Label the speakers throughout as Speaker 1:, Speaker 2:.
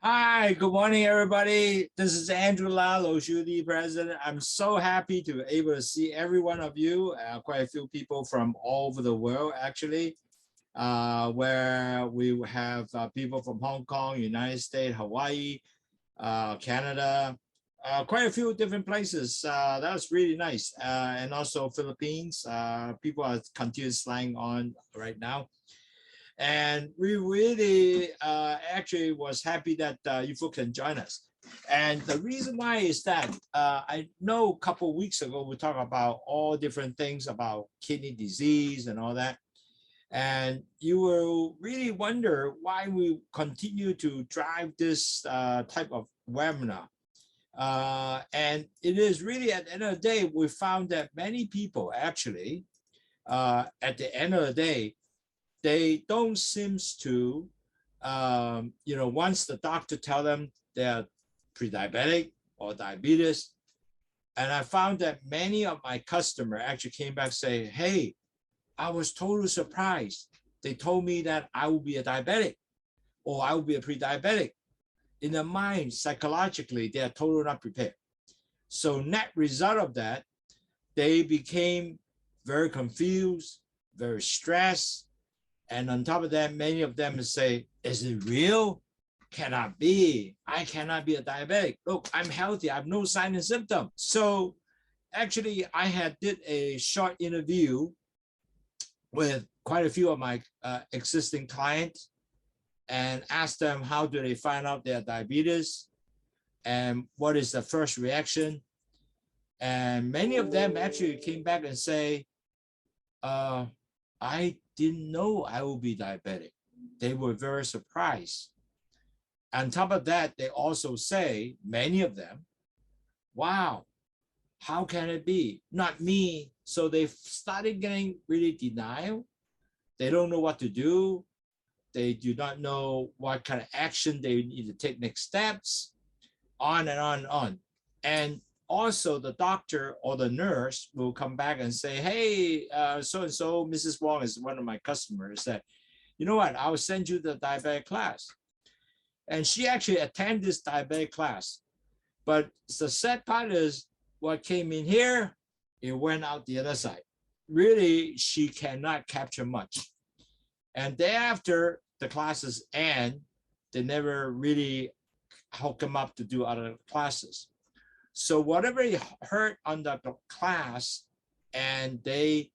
Speaker 1: Hi, good morning, everybody. This is Andrew LOWSUTEA president. I'm so happy to be able to see every one of you, quite a few people from all over the world, actually, where we have people from Hong Kong, United States, Hawaii, Canada, quite a few different places. That was really nice. And also Philippines. People are continuing slang on right now. And we really actually was happy that you folks can join us. And the reason why is that I know a couple of weeks ago we talked about all different things about kidney disease and all that. And you will really wonder why we continue to drive this type of webinar. And it is really at the end of the day, we found that many people actually, at the end of the day, they don't seem to, once the doctor tell them they're pre-diabetic or diabetes. And I found that many of my customers actually came back say, hey, I was totally surprised. They told me that I will be a diabetic or I will be a pre-diabetic. In their mind, psychologically, they are totally not prepared. So net result of that, they became very confused, very stressed. And on top of that, many of them say, is it real? Cannot be. I cannot be a diabetic. Look, I'm healthy. I have no sign and symptom. So actually, I had did a short interview with quite a few of my existing clients and asked them how do they find out their diabetes and what is the first reaction. And many of them actually came back and say, I didn't know I would be diabetic. They were very surprised. On top of that, they also say, many of them, wow, how can it be? Not me. So they started getting really denial. They don't know what to do. They do not know what kind of action they need to take next steps, on and on and on. And also the doctor or the nurse will come back and say, hey, so-and-so, Mrs. Wong is one of my customers, that, you know what, I will send you the diabetic class. And she actually attended this diabetic class. But the sad part is what came in here, it went out the other side. Really, she cannot capture much. And thereafter, the classes end, they never really hook them up to do other classes. So whatever you heard on the class, and they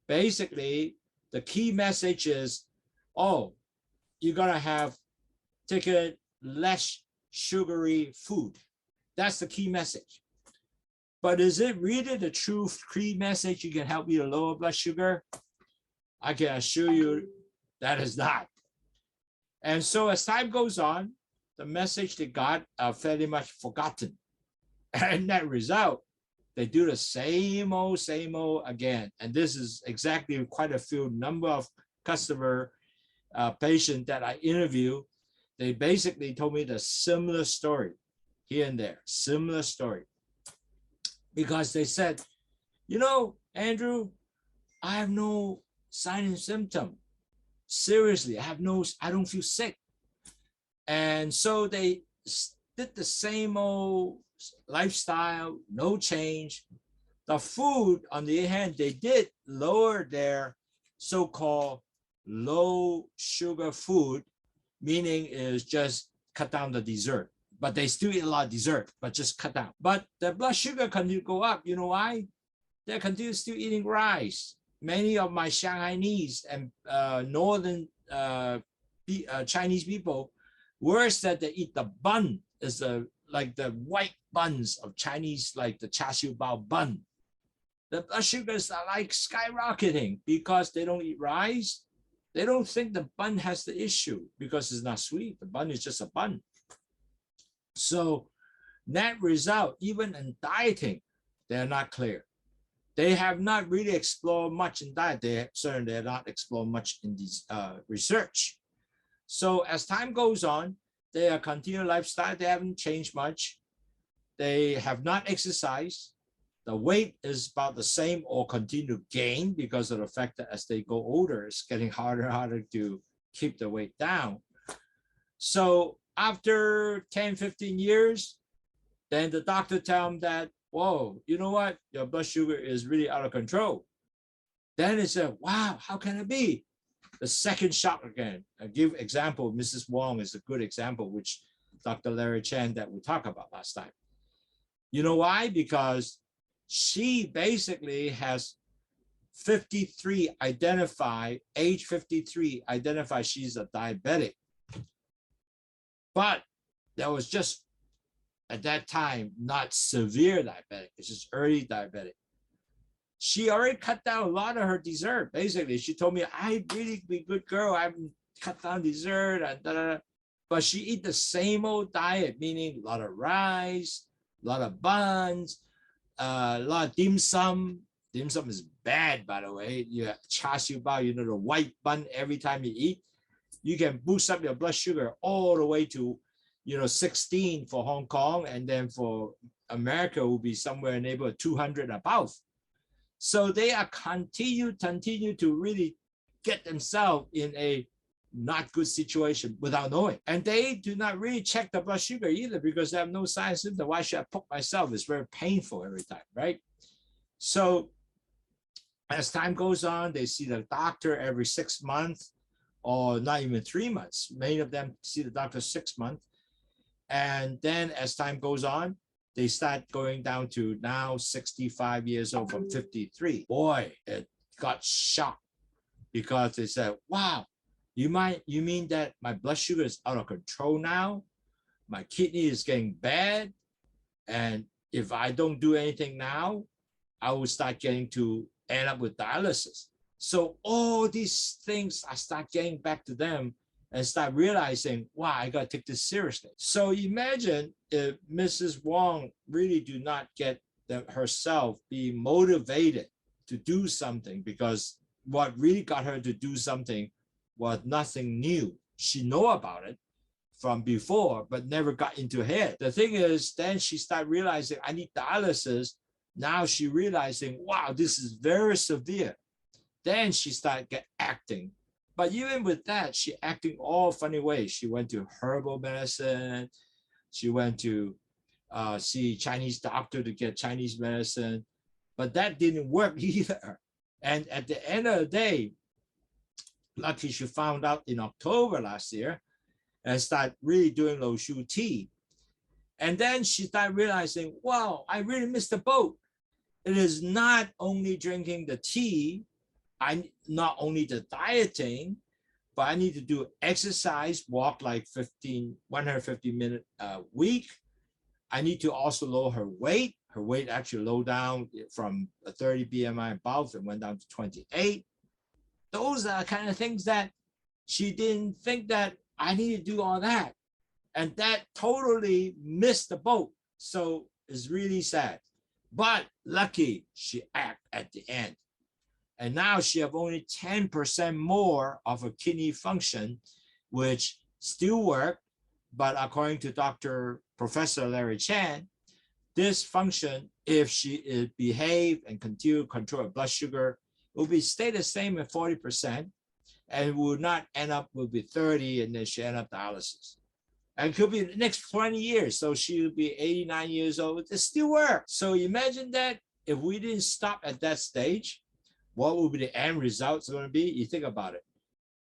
Speaker 1: basically, the key message is, oh, you're gonna have taken less sugary food. That's the key message. But is it really the true key message you can help you to lower blood sugar? I can assure you that is not. And so as time goes on, the message they got are fairly much forgotten. And that result, they do the same old again. And this is exactly quite a few number of customer patients that I interview. They basically told me the similar story here and there, similar story. Because they said, you know, Andrew, I have no sign and symptom. Seriously, I don't feel sick. And so they did the same old lifestyle, no change. The food, on the other hand, they did lower their so-called low sugar food, meaning is just cut down the dessert. But they still eat a lot of dessert, but just cut down. But the blood sugar continue to go up. You know why? They continue still eating rice. Many of my Shanghainese and northern Chinese people, worse that they eat the bun, is like the white buns of Chinese, like the char siu bao bun. The blood sugars are like skyrocketing because they don't eat rice. They don't think the bun has the issue because it's not sweet. The bun is just a bun. So net result, even in dieting, they're not clear. They have not really explored much in diet. They certainly have not explored much in this research. So as time goes on, they are continuing lifestyle. They haven't changed much. They have not exercised. The weight is about the same or continue to gain because of the fact that as they go older, it's getting harder and harder to keep the weight down. So After 10, 15 years, then the doctor tell him that, whoa, you know what? Your blood sugar is really out of control. Then he said, wow, how can it be? The second shock again. I give example, Mrs. Wong is a good example, which Dr. Larry Chen that we talked about last time. You know why? Because she basically has 53 identified, age 53 identified she's a diabetic. But that was just at that time not severe diabetic, it's just early diabetic. She already cut down a lot of her dessert. Basically, she told me, I really be a good girl. I've cut down dessert, and da, da, da. But she eat the same old diet, meaning a lot of rice, a lot of buns, a lot of dim sum. Dim sum is bad, by the way. You have char siu bao, you know, the white bun every time you eat. You can boost up your blood sugar all the way to, 16 for Hong Kong, and then for America will be somewhere in the neighborhood 200 above. So they are continue to really get themselves in a not good situation without knowing. And they do not really check the blood sugar either because they have no sign symptom. Why should I poke myself? It's very painful every time, right? So as time goes on, they see the doctor every 6 months or not even 3 months. Many of them see the doctor 6 months. And then as time goes on, they start going down to now 65 years old from 53. Boy, it got shocked because they said, wow, you mean that my blood sugar is out of control now? My kidney is getting bad. And if I don't do anything now, I will start getting to end up with dialysis. So all these things, I start getting back to them and start realizing, wow, I got to take this seriously. So imagine if Mrs. Wong really do not get herself be motivated to do something, because what really got her to do something was nothing new. She know about it from before, but never got into her head. The thing is, then she started realizing, I need dialysis. Now she realizing, wow, this is very severe. Then she started acting. But even with that, she acting all funny ways. She went to herbal medicine. She went to see Chinese doctor to get Chinese medicine. But that didn't work either. And at the end of the day, lucky she found out in October last year and started really doing LOWSUTEA. And then she started realizing, wow, I really missed the boat. It is not only drinking the tea, not only the dieting, but I need to do exercise, walk like 150 minutes a week. I need to also lower her weight. Her weight actually low down from a 30 BMI above and went down to 28. Those are kind of things that she didn't think that I need to do all that. And that totally missed the boat. So it's really sad. But lucky she acted at the end. And now she have only 10% more of a kidney function, which still work. But according to Professor Larry Chen, this function, if she behave and continue to control her blood sugar, will be stay the same at 40% and will not end up will be 30 and then she end up dialysis. And it could be the next 20 years. So she will be 89 years old. It still works. So imagine that if we didn't stop at that stage, what will be the end results going to be? You think about it.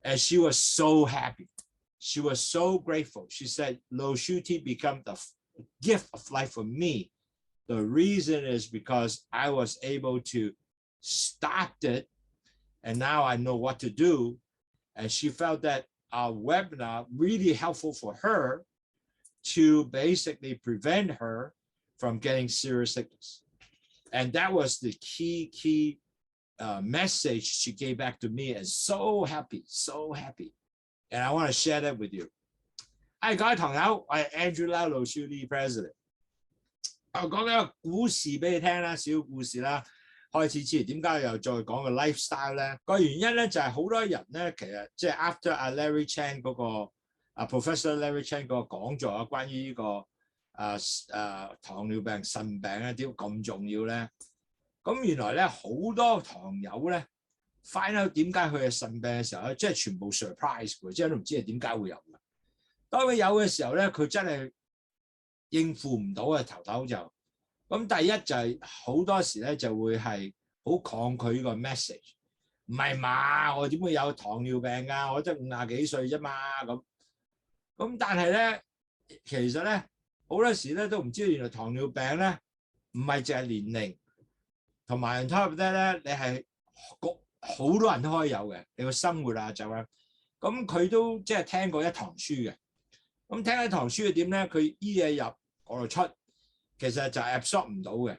Speaker 1: And she was so happy. She was so grateful. She said, LOWSUTEA became the gift of life for me. The reason is because I was able to stop it. And now I know what to do. And she felt that our webinar really helpful for her to basically prevent her from getting serious sickness. And that was the key message she gave back to me, and so happy. And I want to share that with you. 各位朋友，我係 Andrew Lau LOWSUTEA President。我講一個故事俾你聽啦，小故事啦。開始之前點解又再講個 lifestyle 咧？個原因咧就係好多人咧，其實即係 after 阿 Larry Chen 嗰個Professor Larry Chen 嗰個講座啊，關於呢個糖尿病、腎病咧點咁重要咧？咁原來咧好多糖友咧 find out 點解佢係腎病嘅時候咧，即係全部 surprise 嘅，即係都唔知係點解會有嘅。當佢有嘅時候咧，佢真係應付唔到啊，頭就咁。第一就係好多時咧就會係好抗拒呢個 message， 唔係嘛？我點會有糖尿病㗎？我得50幾歲啫嘛咁。但係咧，其實咧好多時咧都唔知原來糖尿病咧唔係淨係年齡，同埋 on top of that 咧，你係好多人都可以有嘅，你個生活啊就係咁。佢都即係聽過一堂書嘅。咁聽一堂書係點咧？佢依嘢入嗰度出，其實就 absorb 唔到嘅。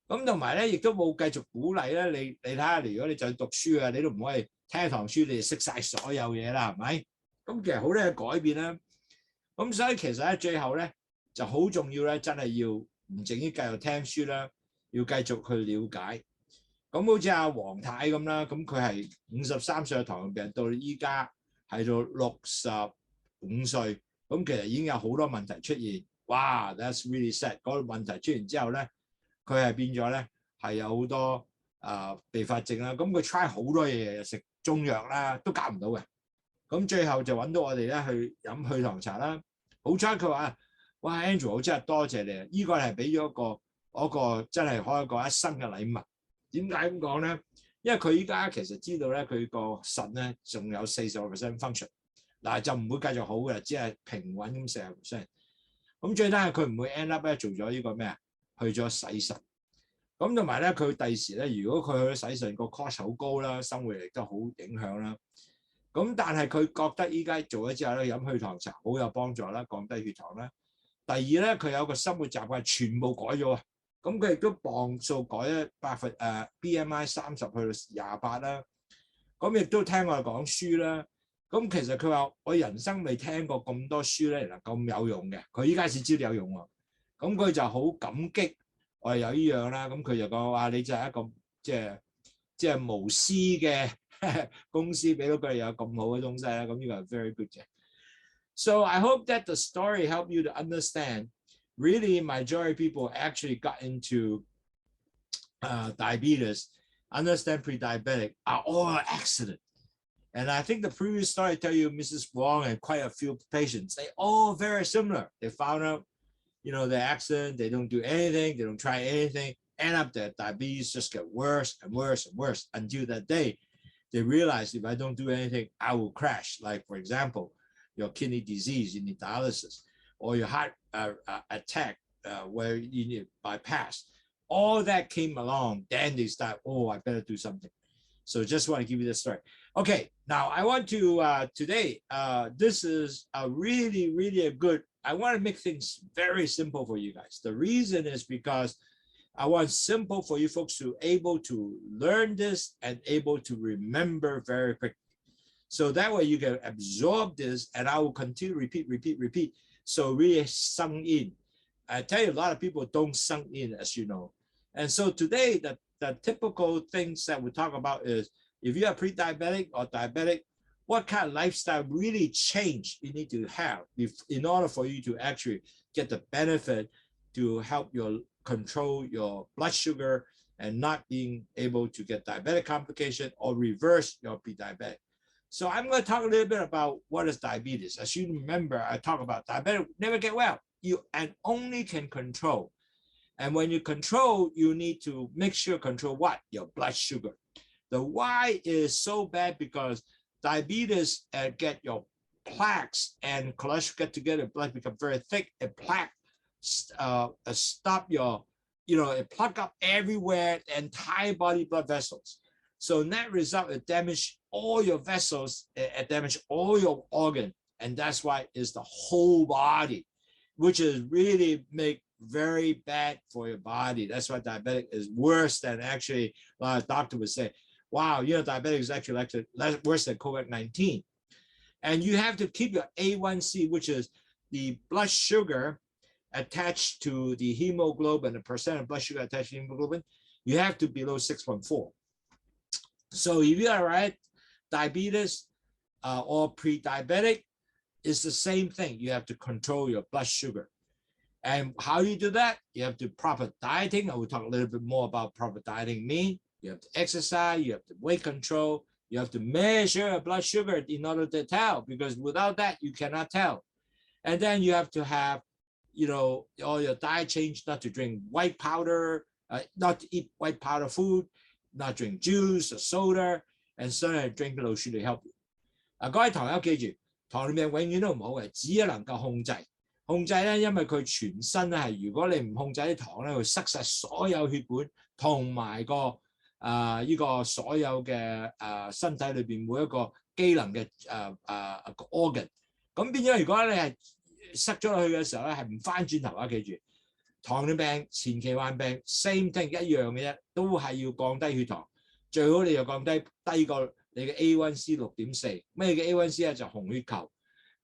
Speaker 1: 咁同埋咧，亦都冇繼續鼓勵咧。你睇下，如果你就讀書啊，你都唔可以聽一堂書，你就識晒所有嘢啦，係咪？咁其實好多嘢改變啦。咁所以其實咧，最後咧就好重要咧，真係要唔淨止繼續聽書啦，要繼續去了解。咁好似阿黃太咁啦，咁佢係53歲嘅糖尿病，到依家係到65歲。咁其實已經有好多問題出現，哇 ！That's really sad。嗰個問題出現之後咧，佢係變咗咧係有好多併發症啦。咁佢 try 好多嘢，食中藥啦，都搞唔到嘅。咁最後就揾到我哋咧去飲去糖茶啦。好彩佢話：哇 ，Andrew， 我真係多謝你啊！依個係俾咗嗰個真係可以講一生嘅禮物。點解咁講咧？因為佢依家其實知道咧，佢個腎咧仲有40% function。嗱就唔會繼續好嘅，只係平穩咁40%。咁最低係佢唔會 end up 咧做咗呢個咩啊？去咗洗腎。咁同埋咧，佢第時咧，如果佢去咗洗腎，個 cost 好高啦，生活亦都好影響啦。咁但係佢覺得依家做咗之後咧，飲去糖茶好有幫助啦，降低血糖啦。第二咧，佢有個生活習慣全部改咗啊。咁佢亦都磅數改咗BMI 30去到28啦。咁亦都聽我哋講書啦。咁其實佢話：我人生未聽過咁多書咧，原來咁有用嘅。佢依家先知道有用喎。咁佢就好感激我哋有呢樣啦。咁佢就講話：你就係一個即係無私嘅公司，俾到佢哋有咁好嘅東西啦。咁呢個係 very good 嘅。So I hope that the story helped you to understand. Really, majority of people actually got into diabetes, understand pre-diabetic, are all accident. And I think the previous story tell you Mrs. Wong and quite a few patients, they all very similar. They found out, the accident, they don't do anything, they don't try anything, end up their diabetes just get worse and worse and worse until that day they realize if I don't do anything, I will crash. Like, for example, your kidney disease, you need dialysis, or your heart attack where you need bypass. All that came along, then they start, I better do something. So just want to give you this story. Okay, now I want to, today, this is a really, really a good, I want to make things very simple for you guys. The reason is because I want simple for you folks to able to learn this and able to remember very quickly. So that way you can absorb this and I will continue repeat. So really sunk in. I tell you, a lot of people don't sunk in, as you know. And so today, the typical things that we talk about is if you are pre-diabetic or diabetic, what kind of lifestyle really change you need to have in order for you to actually get the benefit to help your control your blood sugar and not being able to get diabetic complication or reverse your pre-diabetic. So I'm going to talk a little bit about what is diabetes. As you remember, I talk about diabetic never get well. You and only can control. And when you control, you need to make sure control what? Your blood sugar. The why is so bad because diabetes get your plaques and cholesterol get together, blood become very thick, and plaque stop your, it plug up everywhere, the entire body blood vessels. So net result, it damage all your vessels, it damage all your organ, and that's why it's the whole body, which is really make very bad for your body. That's why diabetic is worse than actually, a lot of doctors would say, wow, diabetic is actually worse than COVID-19. And you have to keep your A1C, which is the blood sugar attached to the hemoglobin, the percent of blood sugar attached to hemoglobin, you have to be below 6.4. So if you are diabetes or pre-diabetic, it's the same thing. You have to control your blood sugar. And how do you do that? You have to proper dieting. I will talk a little bit more about proper dieting mean. You have to exercise, you have to weight control, you have to measure your blood sugar in order to tell, because without that, you cannot tell. And then you have to have, all your diet change, not to drink white powder, not to eat white powder food, not drink juice or soda, and certainly drink low sugar to help you. 各位糖友記住，糖尿病永遠都唔好嘅，只能夠控制。控制咧，因為佢全身咧係，如果你唔控制啲糖咧，會塞晒所有血管同埋個所有嘅身體裏邊每一個機能嘅organ。咁變咗，如果你係塞咗落去嘅時候咧，係唔翻轉頭啊！記住，糖尿病前期患病 same thing 一樣嘅啫，都係要降低血糖，最好你就降低過你嘅 A1C 6.4。咩嘅 A1C 咧就紅血球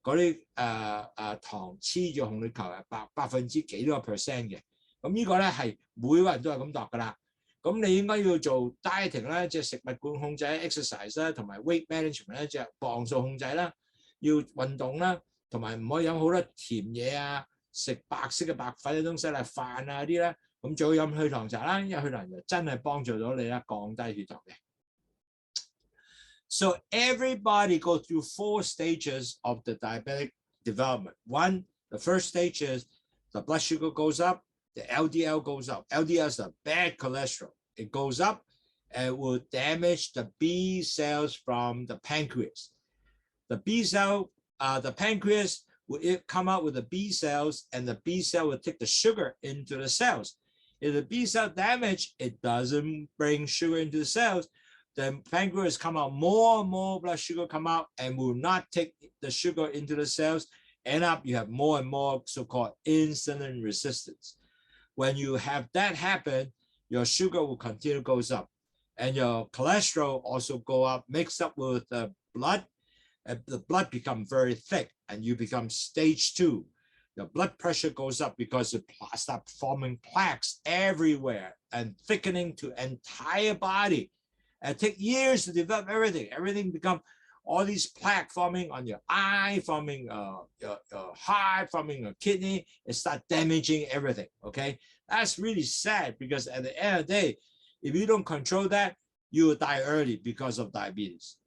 Speaker 1: 嗰啲糖黐住紅血球係百分之幾多個 percent 嘅。咁呢個咧係每個人都係咁度㗎啦。咁你應該要做 dieting 啦，即係食物管控制 exercise 啦，同埋 weight management 咧，即係磅數控制啦，要運動啦。同埋唔可以飲好多甜嘢啊，食白色嘅白粉嘅東西啦，飯啊啲咧，咁最好飲血糖茶啦，因為血糖茶真係幫助到你啦，降低血糖嘅。So everybody go through 4 stages of the diabetic development. One, the first stage is the blood sugar goes up, the LDL goes up. LDL is the bad cholesterol. It goes up and will damage the B cells from the pancreas. The B cell the pancreas will come out with the B cells, and the B cell will take the sugar into the cells. If the B cell damage, it doesn't bring sugar into the cells. The pancreas come out more and more blood sugar come out and will not take the sugar into the cells. End up, you have more and more so-called insulin resistance. When you have that happen, your sugar will continue goes up, and your cholesterol also go up, mixed up with the blood. The blood becomes very thick and you become stage 2. Your blood pressure goes up because you start forming plaques everywhere and thickening to entire body. And it takes years to develop everything. Everything becomes all these plaques forming on your eye, forming your heart, forming your kidney. It starts damaging everything, okay? That's really sad because at the end of the day, if you don't control that, you will die early because of diabetes.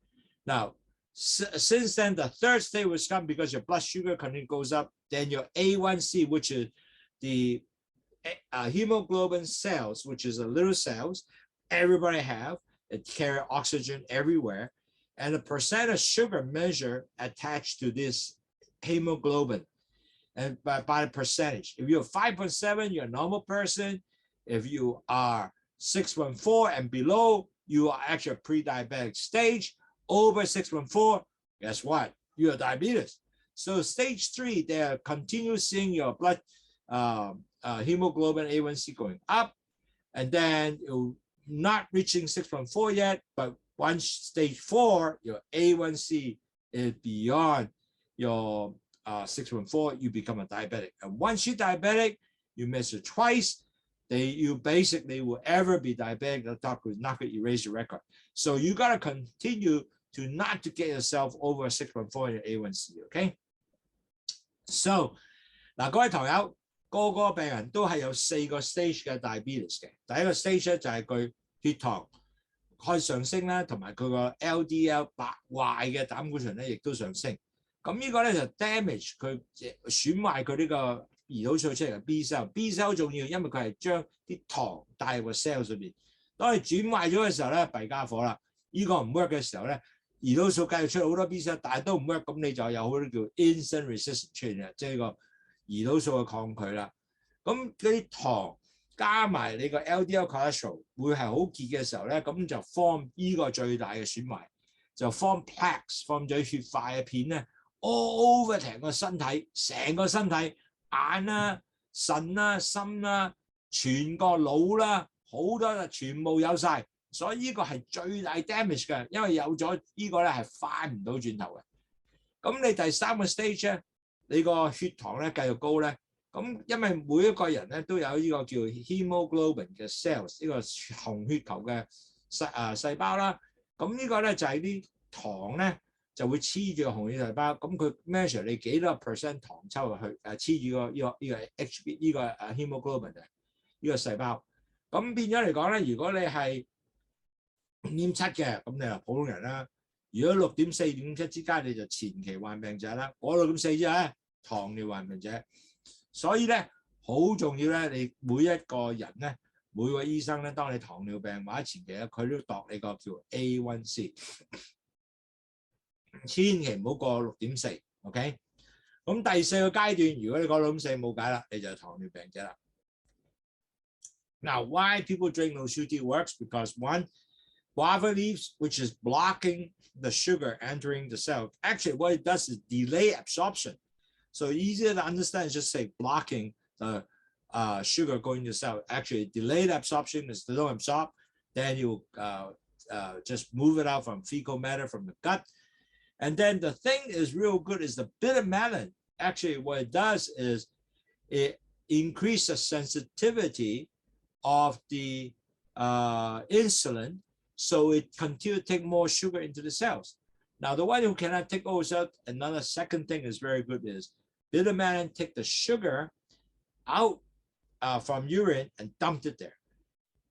Speaker 1: Now, since then, the third stage will come because your blood sugar continue goes up. Then your A1C, which is the hemoglobin cells, which is the little cells everybody have, it carry oxygen everywhere, and the percent of sugar measure attached to this hemoglobin, and by the percentage. If you're 5.7, you're a normal person. If you are 6.4 and below, you are actually a pre-diabetic stage. Over 6.4, guess what? You have diabetes. So stage 3, they are continue seeing your blood hemoglobin A1C going up, and then you're not reaching 6.4 yet, but once stage 4, your A1C is beyond your 6.4, you become a diabetic. And once you're diabetic, you measure twice, you basically will ever be diabetic. The doctor is not going to erase your record. So you got to continue to not to get yourself over 6.4 in your A1C, okay? So 嗱，各位糖友，個病人都係有4個 stage 嘅 diabetes 嘅。第一個 stage 咧就係佢血糖開上升啦，同埋佢個 LDL 壞嘅膽固醇咧亦都上升。咁呢個咧就 damage 佢損壞佢呢個胰島素出嚟嘅 B cell。B cell 好重要，因為佢係將啲糖帶入個 cells 裏邊。當你轉壞咗嘅時候咧，弊家伙啦！呢個唔 work 嘅時候咧，胰島素繼續出好多 B cell，但係都唔 work， 咁你就有好多叫 insulin resistance 出現啦，即係個胰島素嘅抗拒啦。咁嗰啲糖加埋你個 LDL cholesterol 會係好結嘅時候咧，咁就 form 呢個最大嘅損壞，就 form plaques，form 咗血塊嘅片咧 all over 成個身體，眼啦、腎啦、心啦、全個腦啦，好多全部有晒。所以呢個係最大 damage 嘅，因為有咗呢個咧係翻唔到轉頭嘅。咁你第3個 stage 咧，你個血糖咧繼續高咧，咁因為每一個人咧都有呢個叫 hemoglobin 嘅 cells， 呢個紅血球嘅細胞啦。咁呢個咧就係啲糖咧就會黐住個紅血細胞，咁佢 measure 你幾多 percent 糖抽入去黐住呢個 HB 呢個hemoglobin 嘅呢個細胞。咁變咗嚟講咧，如果你係5.7嘅，咁你係普通人啦。如果6.4、6.7之間，你就前期患病者啦。我6.4啫，糖尿病患者。所以咧好重要咧，你每一個人咧，每個醫生咧，當你糖尿病或者前期咧，佢都度你個叫 A1C， 千祈唔好過6.4 ，OK？ 咁第4個階段，如果你過6.4冇解啦，你就係糖尿病者啦。Now, why people drink LOWSUTEA works? Because one, guava leaves, which is blocking the sugar entering the cell. Actually, what it does is delay absorption. So easier to understand is just say blocking the sugar going to the cell. Actually, delayed absorption is they don't absorb. Then you just move it out from fecal matter from the gut. And then the thing is real good is the bitter melon. Actually, what it does is it increases the sensitivity of the insulin, so it continues to take more sugar into the cells. Now, the one who cannot take all cells, another second thing is very good is bitter melon take the sugar out from urine and dump it there.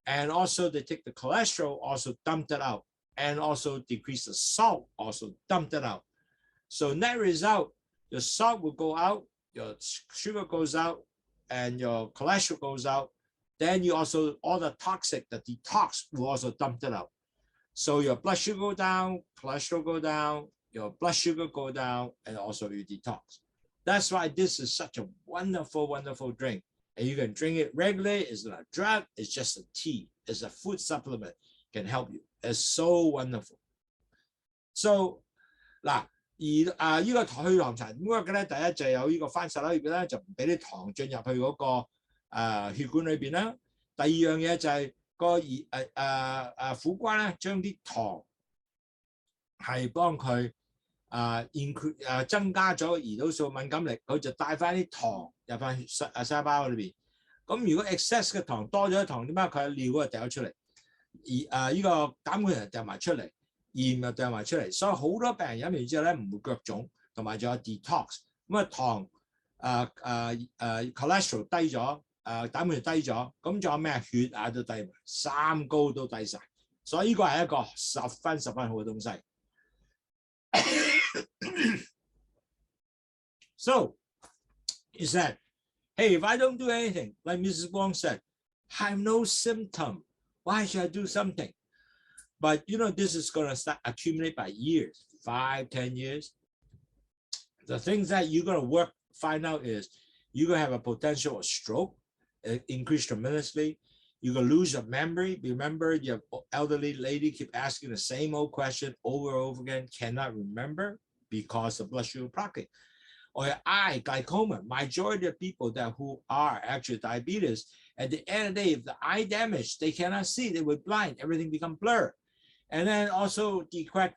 Speaker 1: And also they take the cholesterol, also dumped it out, and also decrease the salt, also dumped it out. So net result, your salt will go out, your sugar goes out, and your cholesterol goes out. Then you also, all the toxic, the detox will also dump it out. So your blood sugar go down, cholesterol go down, your blood sugar go down, and also you detox. That's why this is such a wonderful, wonderful drink. And you can drink it regularly. It's not a drug. It's just a tea. It's a food supplement. Can help you. It's so wonderful. So 嗱，而呢個去糖茶點 work 嘅咧？第一就有呢個番石榴葉咧，就唔俾啲糖進入去嗰個血管裏邊啦。第二樣嘢就係個苦瓜咧，將啲糖係幫佢增加咗胰島素敏感力，佢就帶翻啲糖入翻細胞包裏邊。咁如果 excess 嘅糖多咗糖，點解佢尿嗰度掉咗出嚟？而呢個膽固醇掉埋出嚟，鹽又掉埋出嚟，所以好多病人飲完之後咧唔會腳腫，同埋仲有 detox。咁糖cholesterol 低咗，膽固醇低咗，咁仲有咩？血壓都低埋，三高都低晒。所以呢個係一個十分好嘅東西。So he said, hey, if I don't do anything, like Mrs. Wong said, I have no symptom. Why should I do something? But you know, this is going to start accumulate by years, 5, 10 years. The things that you're going to find out is you're going to have a potential of stroke, increase tremendously. You're going to lose your memory. Remember, your elderly lady keep asking the same old question over and over again, cannot remember because of blood sugar blocking. Or your eye, glaucoma. Majority of people who are actually diabetes, at the end of the day, if the eye damage, they cannot see, they were blind, everything become blur. And then also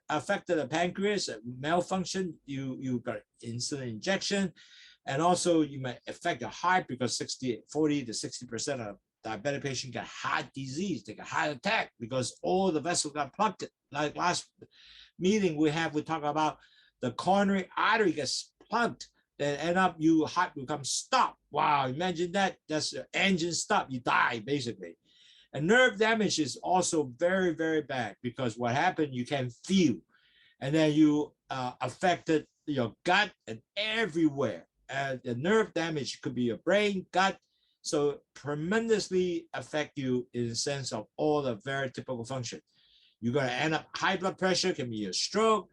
Speaker 1: affected the pancreas, malfunction, you got insulin injection, and also you might affect your heart because 40 to 60% of diabetic patients get heart disease, they get heart attack because all the vessels got plugged. Like last meeting we talk about the coronary artery gets plugged, then end up your heart becomes stopped. Wow, imagine that. That's the engine stop, you die basically. And nerve damage is also very, very bad because what happened, you can feel. And then you affected your gut and everywhere. And the nerve damage could be your brain, gut. So tremendously affect you in the sense of all the very typical function. You're going to end up high blood pressure, can be a stroke,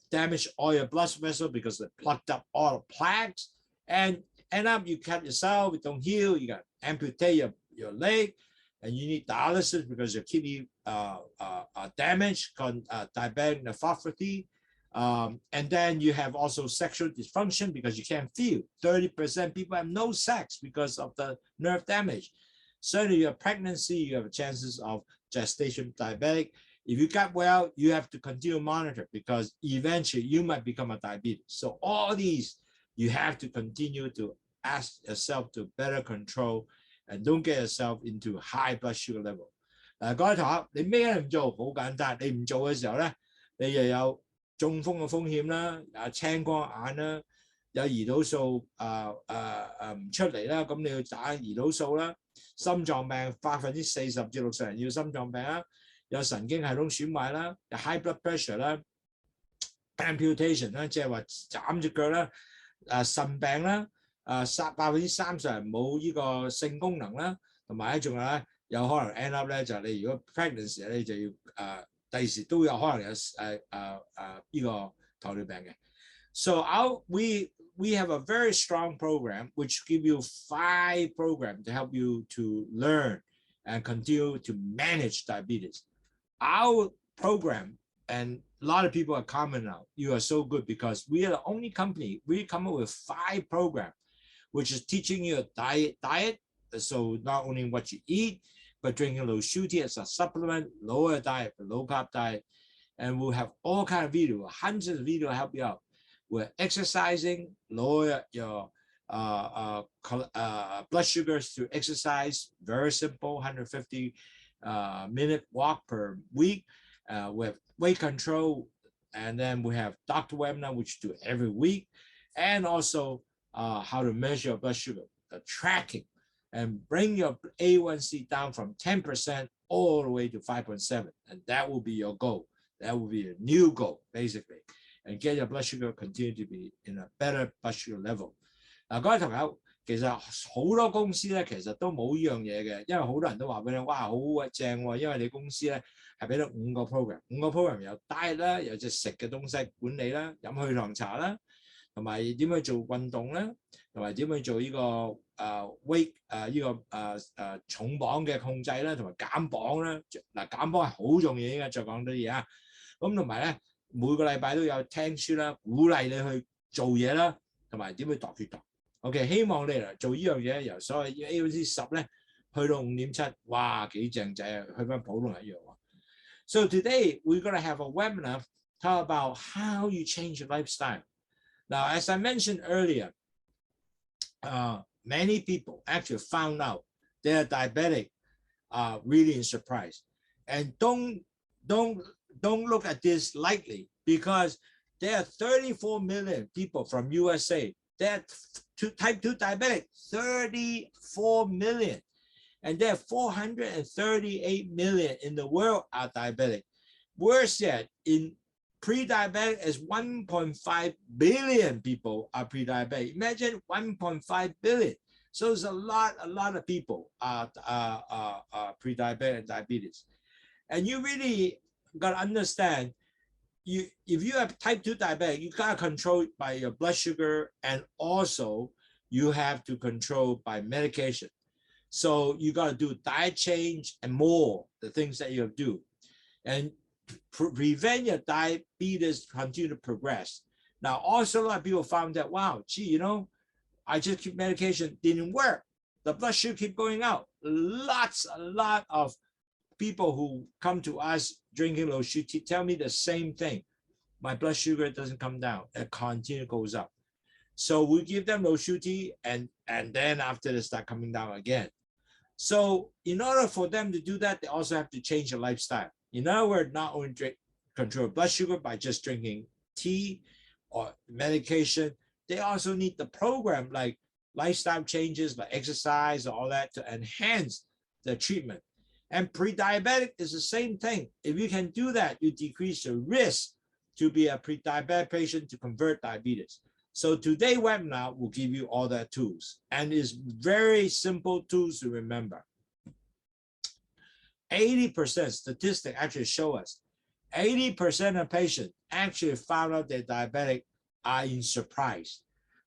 Speaker 1: damage all your blood vessels because they plugged up all the plaques. And end up you cut yourself, it don't heal, you got to amputate your leg. And you need dialysis because your kidney damage, called diabetic nephropathy. And then you have also sexual dysfunction because you can't feel. 30% people have no sex because of the nerve damage. Certainly your pregnancy, you have chances of gestation diabetic. If you got well, you have to continue to monitor because eventually you might become a diabetes. So all these, you have to continue to ask yourself to better control and don't get yourself into high blood sugar level. 各位同學，你咩都唔做，好簡單。你唔做嘅時候咧，你又有中風嘅風險啦，有青光眼啦，有胰島素唔出嚟啦，咁你要打胰島素啦。心臟病40%至60%人要心臟病啦，有神經系統損壞啦，有 high blood pressure 啦 ，amputation 啦，即係話斬隻腳啦。腎病啦，30%人冇呢個性功能啦，同埋咧仲有咧有可能 end up 咧就你如果 pregnancy 咧就要第時都有可能有呢個糖尿病嘅。So we have a very strong program which give you 5 programs to help you to learn and continue to manage diabetes. Our program, and a lot of people are commenting now, you are so good because we are the only company, we come up with 5 programs, which is teaching you a diet. So not only what you eat, but drinking LOWSUTEA as a supplement, lower diet, low carb diet. And we'll have all kinds of videos, hundreds of videos to help you out. We're exercising, lower your blood sugars through exercise, very simple, 150 minute walk per week. We have weight control, and then we have doctor webinar, which do every week, and also how to measure your blood sugar, the tracking, and bring your A1C down from 10% all the way to 5.7, and that will be your goal. That will be a new goal, basically, and get your blood sugar continue to be in a better blood sugar level. 嗱，各位同友，其實好多公司咧，其實都冇呢樣嘢嘅，因為好多人都話俾你，哇，好正喎！因為你公司咧係俾到5個 program， 5個 program 有 diet 啦，有隻食嘅東西管理啦，飲去糖茶啦，同埋點去做運動啦，同埋點去做呢個weight 呢個重磅嘅控制啦，同埋減磅啦。嗱，減磅係好重要嘅，再講多啲嘢啊。咁同埋咧，每個禮拜都有聽書啦，鼓勵你去做嘢啦，同埋點去度血糖。OK， 希望你嚟做呢樣嘢，由所謂 A1C 10咧去到 5.7， 哇，幾正仔啊，去翻普通人一樣喎。So today we're going to have a webinar talk about how you change your lifestyle. Now, as I mentioned earlier, many people actually found out they're diabetic, really in surprise, and don't look at this lightly because there are 34 million people from USA that type 2 diabetic, 34 million. And there are 438 million in the world are diabetic. Worse yet, in pre-diabetic is 1.5 billion people are pre-diabetic. Imagine 1.5 billion. So there's a lot of people are pre-diabetic and diabetes. And you really got to understand, if you have type 2 diabetic, you got to control it by your blood sugar, and also you have to control by medication. So you got to do diet change and more, the things that you have to do. And prevent your diabetes continue to progress. Now, also a lot of people found that, wow, gee, you know, I just keep medication, didn't work. The blood sugar keep going out. A lot of people who come to us drinking LOWSUTEA tell me the same thing. My blood sugar doesn't come down, it continually goes up. So we give them LOWSUTEA, and then after they start coming down again. So in order for them to do that, they also have to change their lifestyle. In other words, not only control blood sugar by just drinking tea or medication, they also need the program like lifestyle changes, like exercise, all that to enhance the treatment. And pre-diabetic is the same thing. If you can do that, you decrease the risk to be a pre-diabetic patient to convert diabetes. So today's webinar will give you all that tools, and it's very simple tools to remember. 80% statistics actually show us 80% of patients actually found out they're diabetic are in surprise.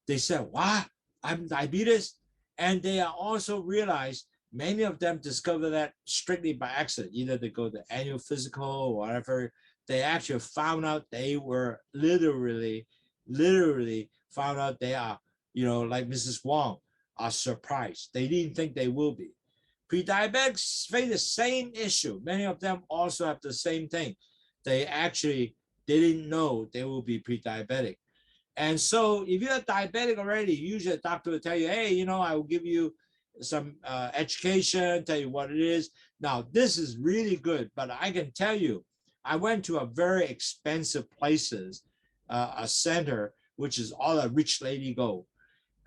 Speaker 1: They said, wow, I'm diabetes. And they are also realized many of them discover that strictly by accident. Either they go to annual physical or whatever. They actually found out they were literally found out they are, you know, like Mrs. Wong, are surprised. They didn't think they will be. Pre-diabetics face the same issue. Many of them also have the same thing. They actually didn't know they will be pre-diabetic. And so if you're diabetic already, usually a doctor will tell you, hey, you know, I will give you some education, tell you what it is. Now, this is really good, but I can tell you, I went to a very expensive places, a center, which is all a rich lady go,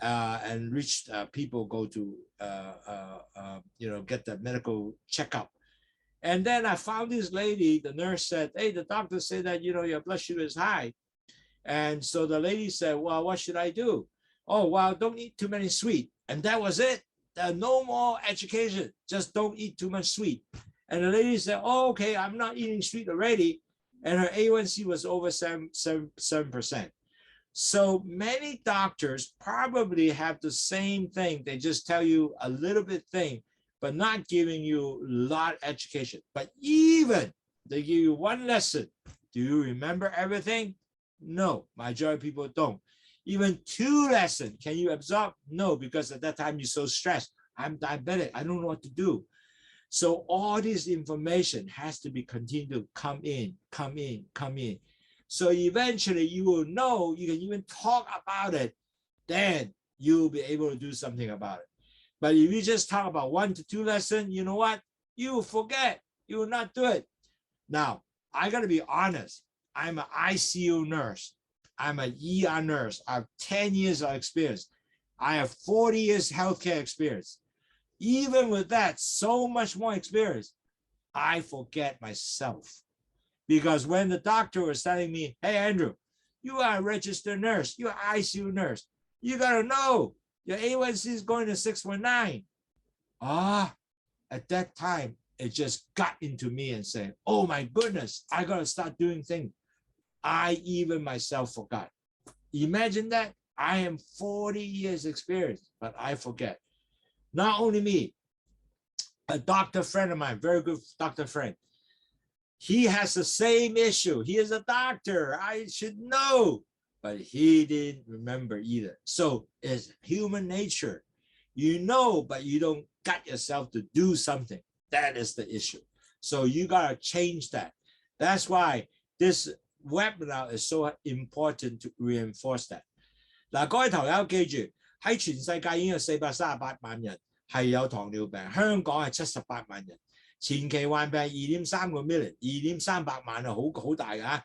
Speaker 1: and rich people go to, you know, get the medical checkup. And then I found this lady, the nurse said, hey, the doctor said that, you know, your blood sugar is high. And so the lady said, well, what should I do? oh, wow, don't eat too many sweet. And that was it. No more education. Just don't eat too much sweet. And the lady said, oh, okay, I'm not eating sweet already. And her A1C was over 7%. So many doctors probably have the same thing. They just tell you a little bit thing, but not giving you a lot of education. But even they give you one lesson. Do you remember everything? No, majority of people don't. Even 2 lessons, can you absorb? No, because at that time you're so stressed. I'm diabetic. I don't know what to do. So all this information has to be continued to come in. So eventually you will know, you can even talk about it, then you'll be able to do something about it. But if you just talk about 1 to 2 lessons, you know what? You will forget. You will not do it. Now, I got to be honest. I'm an ICU nurse. I'm an ER nurse. I have 10 years of experience. I have 40 years healthcare experience. Even with that, so much more experience, I forget myself. Because when the doctor was telling me, hey, Andrew, you are a registered nurse. You're an ICU nurse. You got to know your A1C is going to 6.9. At that time, it just got into me and said, oh my goodness, I got to start doing things. I even myself forgot. Imagine that. I am 40 years experience, but I forget. Not only me, a doctor friend of mine, very good doctor friend, he has the same issue. He is a doctor. I should know, but he didn't remember either. So it's human nature. You know, but you don't gut yourself to do something. That is the issue. So you got to change that. That's why this webinar is so important to reinforce that. 嗱，各位堂友記住，喺全世界已經有438萬人係有糖尿病，香港係78萬人，前期患病2.3個 million，2.300萬啊，好大㗎嚇。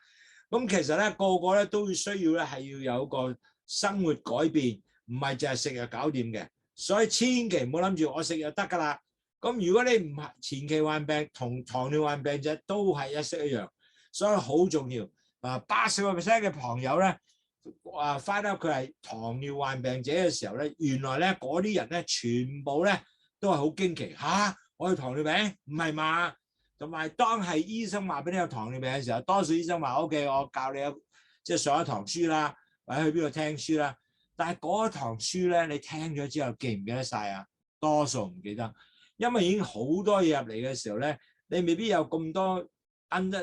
Speaker 1: 咁其實咧，個個咧都需要咧係要有個生活改變，唔係淨係食藥搞掂嘅。所以千祈唔好諗住我食藥得㗎啦。咁如果你唔係前期患病同糖尿患病者都係一式一樣，所以好重要。80% 嘅朋友咧。find out 佢係糖尿患病者嘅時候咧，原來咧嗰啲人咧全部咧都係好驚奇嚇，我有糖尿病唔係嘛？同埋當係醫生話俾你有糖尿病嘅時候，多數醫生話 OK， 我教你即係上一堂書啦，或者去邊度聽書啦。但係嗰一堂書咧，你聽咗之後記唔記得晒啊？多數唔記得，因為已經好多嘢入嚟嘅時候咧，你未必有咁多。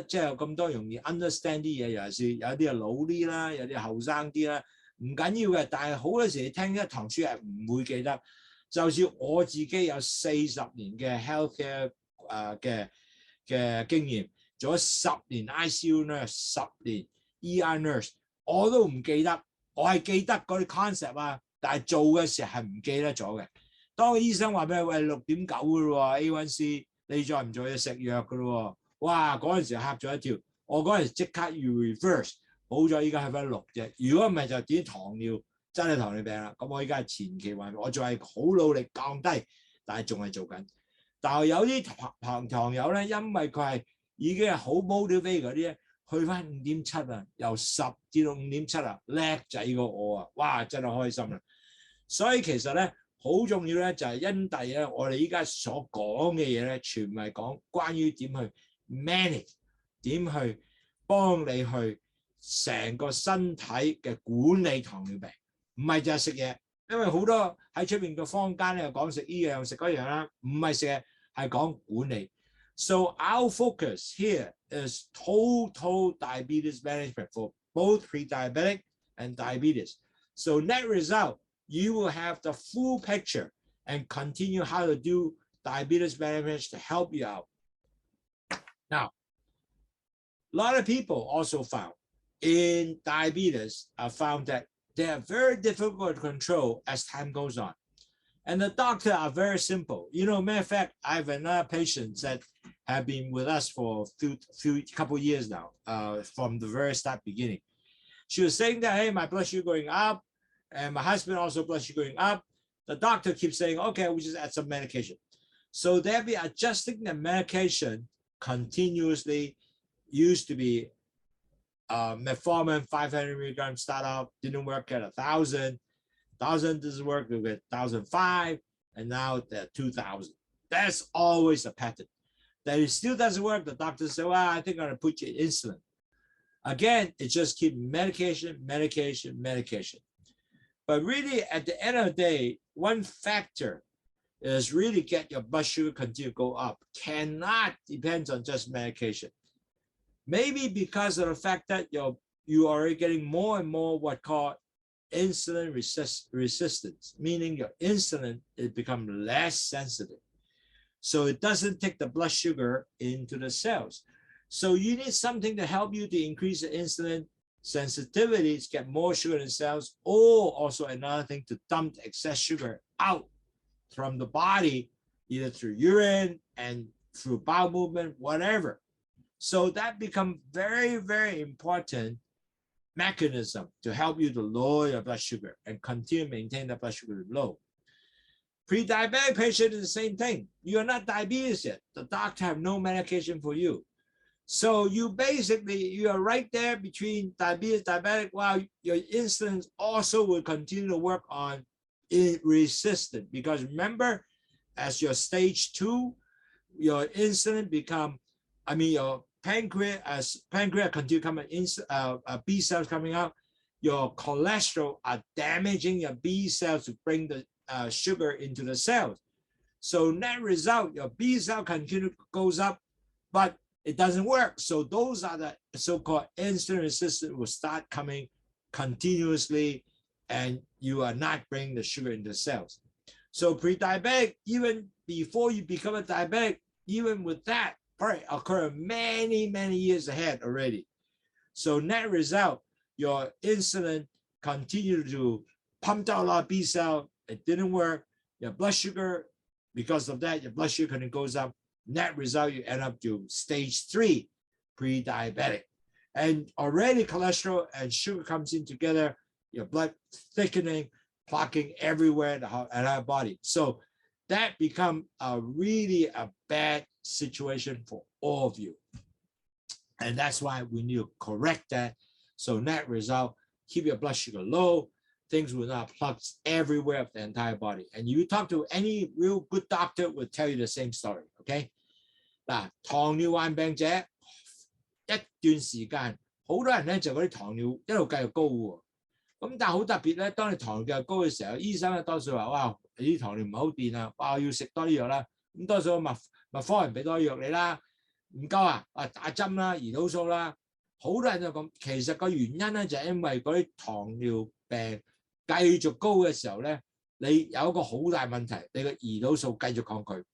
Speaker 1: 即係有咁多容易 understand 啲嘢，尤其是有啲係老啲啦，有啲後生啲啦，唔緊要嘅。但係好多時你聽一堂書係唔會記得。就算我自己有40年嘅 healthcare 嘅經驗，做咗10年 ICU nurse， 10年 ER nurse， 我都唔記得。我係記得嗰啲 concept 啊，但係做嘅時候係唔記得咗嘅。當個醫生話俾你喂6.9嘅咯 A1C， 你再唔做要食藥嘅咯。哇！嗰陣時嚇咗一跳，我嗰陣時即刻要 reverse， 好在依家係翻6啫。如果唔係就點糖尿真係糖尿病啦。咁我依家係前期患病，我仲係好努力降低，但係仲係做緊。但係有啲糖友咧，因為佢係已經係好 motivate 嗰啲咧，去翻5.7啊，由10至到5.7啊，叻仔過我啊！哇！真係開心啦。所以其實咧好重要咧，就係因地咧，我哋依家所講嘅嘢咧，全部係講關於點去manage 點去幫你去成個身體嘅管理糖尿病，唔係就係食嘢，因為好多喺出邊嘅坊間咧又講食依樣食嗰樣啦，唔係食嘢係講管理。So our focus here is total diabetes management for both pre-diabetic and diabetes. So net result, you will have the full picture and continue how to do diabetes management to help you out. Now, a lot of people also found in diabetes found that they are very difficult to control as time goes on. And the doctors are very simple. You know, matter of fact, I have another patient that have been with us for a couple of years now, from the very start beginning. She was saying that, hey, my blood sugar going up, and my husband also blood sugar going up. The doctor keeps saying, okay, we just add some medication. So they'll be adjusting the medication continuously. Used to be metformin 500 milligrams start up, didn't work at 1,000. 1,000 doesn't work, you get 1,005, and now they're 2,000. That's always a pattern. That it still doesn't work, the doctor says, well, I think I'm going to put you in insulin. Again, it just keeps medication, medication, medication. But really, at the end of the day, one factor is really get your blood sugar continue to go up. Cannot depend on just medication. Maybe because of the fact that you are already getting more and more what called insulin resistance, meaning your insulin is become less sensitive. So it doesn't take the blood sugar into the cells. So you need something to help you to increase the insulin sensitivity, to get more sugar in the cells, or also another thing to dump excess sugar out from the body, either through urine and through bowel movement, whatever. So that becomes very, very important mechanism to help you to lower your blood sugar and continue to maintain the blood sugar low. Pre-diabetic patient is the same thing. You're not diabetes yet. The doctor have no medication for you. So you are right there between diabetes, diabetic, while your insulin also will continue to work on resistant. Because remember, as your stage 2, your insulin your pancreas continue coming in, B cells coming out, your cholesterol are damaging your B cells to bring the sugar into the cells. So net result, your B cell continue goes up, but it doesn't work. So those are the so-called insulin resistance will start coming continuously, and you are not bringing the sugar into the cells. So pre-diabetic, even before you become a diabetic, even with that, probably occur many, many years ahead already. So net result, your insulin continue to pump out a lot of B cell. It didn't work. Your blood sugar, because of that, your blood sugar goes up. Net result, you end up to stage 3, pre-diabetic. And already cholesterol and sugar comes in together, your blood thickening, clotting everywhere in our body. So that becomes really a bad situation for all of you. And that's why we need to correct that. So net result, keep your blood sugar low. Things will not plug everywhere of the entire body. And you talk to any real good doctor will tell you the same story, okay? 嗱，糖尿患病者一段時間，好多人咧就嗰啲糖尿一路繼續高喎。咁但係好特別咧，當你糖尿繼續高嘅時候，醫生咧多數話：哇，你啲糖尿唔係好掂啊，哇，要食多啲藥啦。咁多數麥科人俾多啲藥你啦，唔夠啊，打針啦，胰島素啦。好多人就咁，其實個原因咧就係因為嗰啲糖尿病繼續高嘅時候咧，你有一個好大問題，你個胰島素繼續抗拒。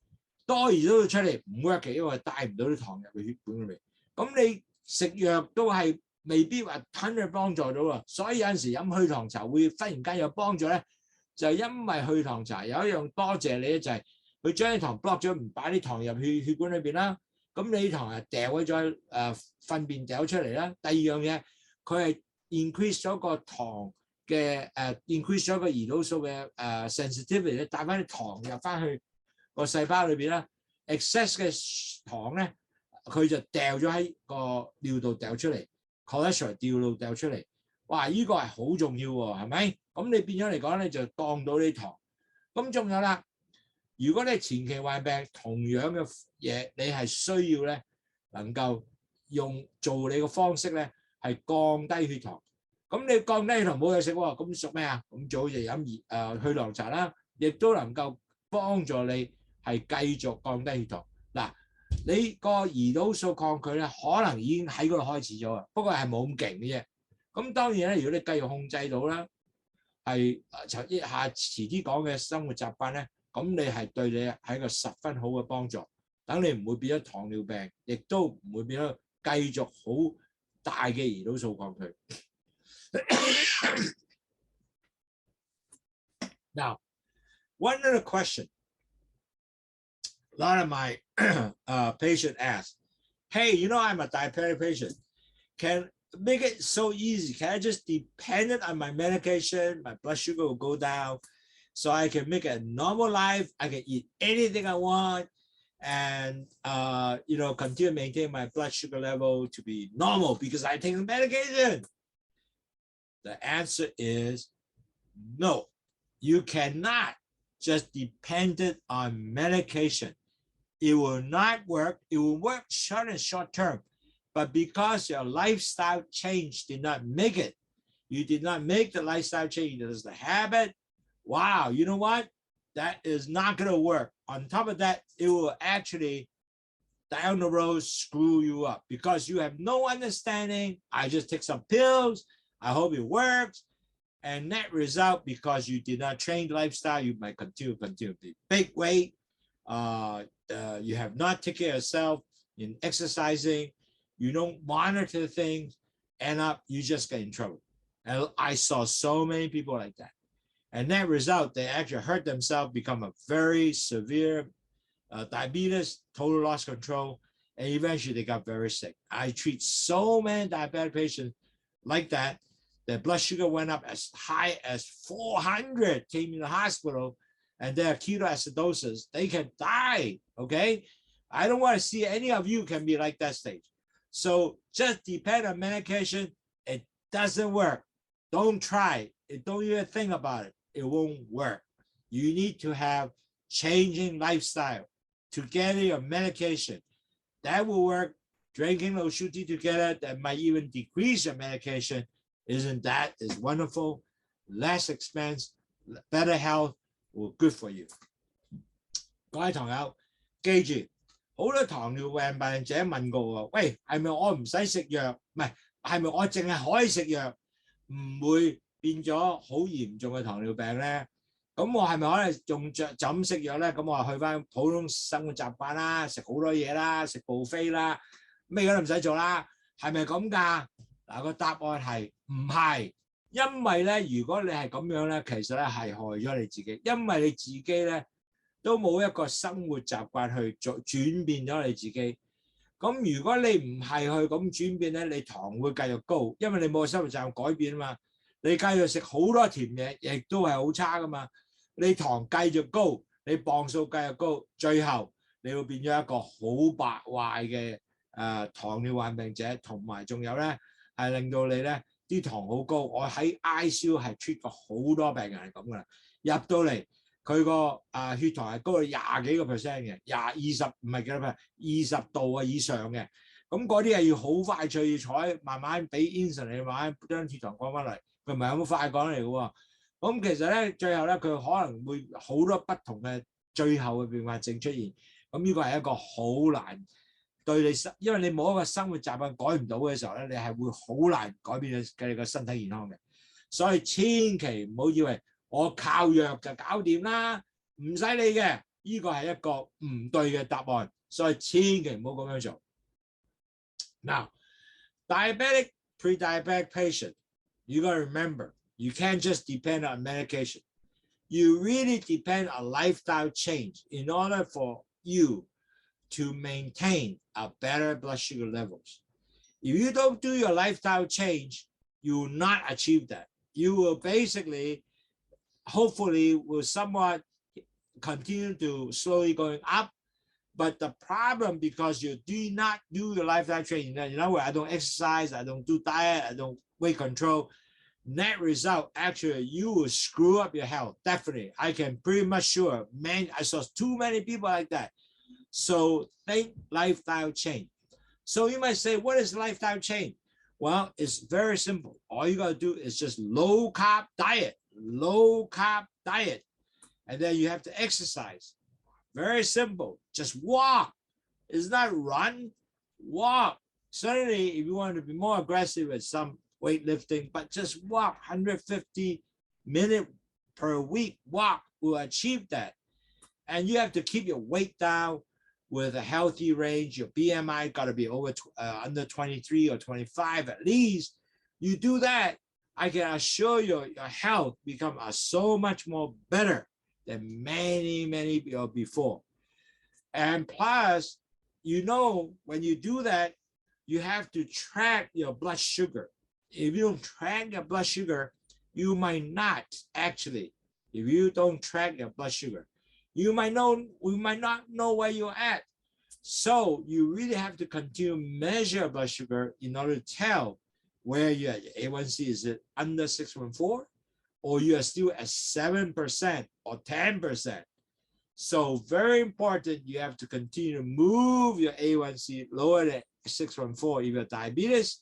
Speaker 1: 多胰島素出嚟唔 work 嘅，因為帶唔到啲糖入去血管裏面。咁你食藥都係未必話真係幫助到啊。所以有陣時飲去糖茶會忽然間有幫助咧，就係因為去糖茶有一樣多謝你咧，就係佢將啲糖 block 咗，唔擺啲糖入血管裏邊啦。咁你啲糖係掉咗再糞便掉出嚟啦。第二樣嘢，佢係 increase 咗個糖嘅increase 咗個胰島素嘅sensitivity 咧，帶翻啲糖入翻去個細胞裏邊啦。excess 嘅糖咧，佢就掉咗喺個尿道掉出嚟 ，cholesterol 尿道掉出嚟。哇！呢個係好重要喎，係咪？咁你變咗嚟講咧，就降到啲糖。咁仲有啦，如果你前期患病，同樣嘅嘢，你係需要咧能夠做你個方式咧，係降低血糖。咁你降低血糖冇嘢食喎，咁屬咩啊？咁最好就飲去糖茶啦，亦都能夠幫助你係繼續降低血糖。嗱，你個胰島素抗拒咧，可能已經喺嗰度開始咗啊，不過係冇咁勁嘅啫。咁當然咧，如果你繼續控制到啦，係遲啲講嘅生活習慣咧，咁你係對你係一個十分好嘅幫助。等你唔會變咗糖尿病，亦都唔會變咗繼續好大嘅胰島素抗拒。Now, one other question a lot of my patients ask, hey, I'm a diabetic patient. Can make it so easy? Can I just depend on my medication? My blood sugar will go down so I can make a normal life. I can eat anything I want and, continue to maintain my blood sugar level to be normal because I take the medication. The answer is no. You cannot just depend on medication. It will not work. It will work short term, but because your lifestyle change did not make it, you did not make the lifestyle change. It is the habit. Wow, you know what? That is not going to work. On top of that, it will actually down the road screw you up because you have no understanding. I just take some pills. I hope it works. And net result, because you did not train lifestyle, you might continue to be big weight. You have not taken care of yourself in exercising. You don't monitor things. End up, you just get in trouble. And I saw so many people like that. And that result, they actually hurt themselves, become a very severe diabetes, total loss control, and eventually they got very sick. I treat so many diabetic patients like that. Their blood sugar went up as high as 400, came in the hospital, and their ketoacidosis, they can die, okay? I don't want to see any of you can be like that stage. So just depend on medication. It doesn't work. Don't try it. Don't even think about it. It won't work. You need to have changing lifestyle together your medication. That will work. Drinking LOWSUTEA together, that might even decrease your medication. Isn't that is wonderful? Less expense, better health, will good for you. 各位堂友，記住，好多糖尿病病者問過我，喂，係咪我唔使食藥？唔係，係咪我淨係可以食藥，唔會變咗好嚴重嘅糖尿病咧？咁我係咪可以用就咁食藥咧？咁我去翻普通生活習慣啦，食好多嘢啦，食buffet啦，咩都唔使做啦，係咪咁㗎？嗱，個答案係唔係？因為咧，如果你係咁樣咧，其實咧係害咗你自己，因為你自己咧都冇一個生活習慣去做轉變咗你自己。咁如果你唔係去咁轉變咧，你糖會繼續高，因為你冇個生活習慣改變啊嘛。你繼續食好多甜嘢，亦都係好差噶嘛。你糖繼續高，你磅數繼續高，最後你會變咗一個好敗壞嘅糖尿病病者，同埋仲有咧係令到你咧啲糖好高。我喺 ICU 係 treat 過好多病人係咁噶啦，入到嚟佢個血糖係高到20幾個 percent 嘅，20唔係幾多 percent，20度啊以上嘅。咁嗰啲係要好快脆要坐，慢慢俾 insulin 你，慢慢將血糖降翻嚟。佢唔係咁快講嚟嘅喎。咁其實咧，最後咧，佢可能會好多不同嘅最後嘅併發症出現。咁呢個係一個好難對你，因為你冇一個生活習慣改唔到嘅時候咧，你係會好難改變你個身體健康嘅。所以千祈唔好以為我靠藥就搞掂啦，唔使理嘅。呢個係一個唔對嘅答案，所以千祈唔好咁樣做。Now, diabetic, pre-diabetic patient, you got to remember, you can't just depend on medication. You really depend on lifestyle change in order for you to maintain a better blood sugar levels. If you don't do your lifestyle change, you will not achieve that. You will basically, hopefully, will somewhat continue to slowly going up. But the problem, because you do not do your lifestyle change, in other words, I don't exercise, I don't do diet, I don't weight control, net result, actually, you will screw up your health. Definitely. I can pretty much sure, man, I saw too many people like that. So think lifestyle change. So you might say, what is lifestyle change? Well, it's very simple. All you got to do is just low carb diet, and then you have to exercise. Very simple. Just walk. It's not run, walk. Certainly, if you want to be more aggressive with some weightlifting, but just walk 150 minutes per week. Walk will achieve that. And you have to keep your weight down with a healthy range. Your BMI got to be over under 23 or 25 at least. You do that, I can assure you your health becomes so much more better than many years before. And plus, when you do that, you have to track your blood sugar. If you don't track your blood sugar, you might not actually. If you don't track your blood sugar, we might not know where you're at. So you really have to continue to measure blood sugar in order to tell where you're at. A1C, is it under 614 or you are still at 7% or 10%. So very important, you have to continue to move your A1C lower than 6.4 if you're diabetes.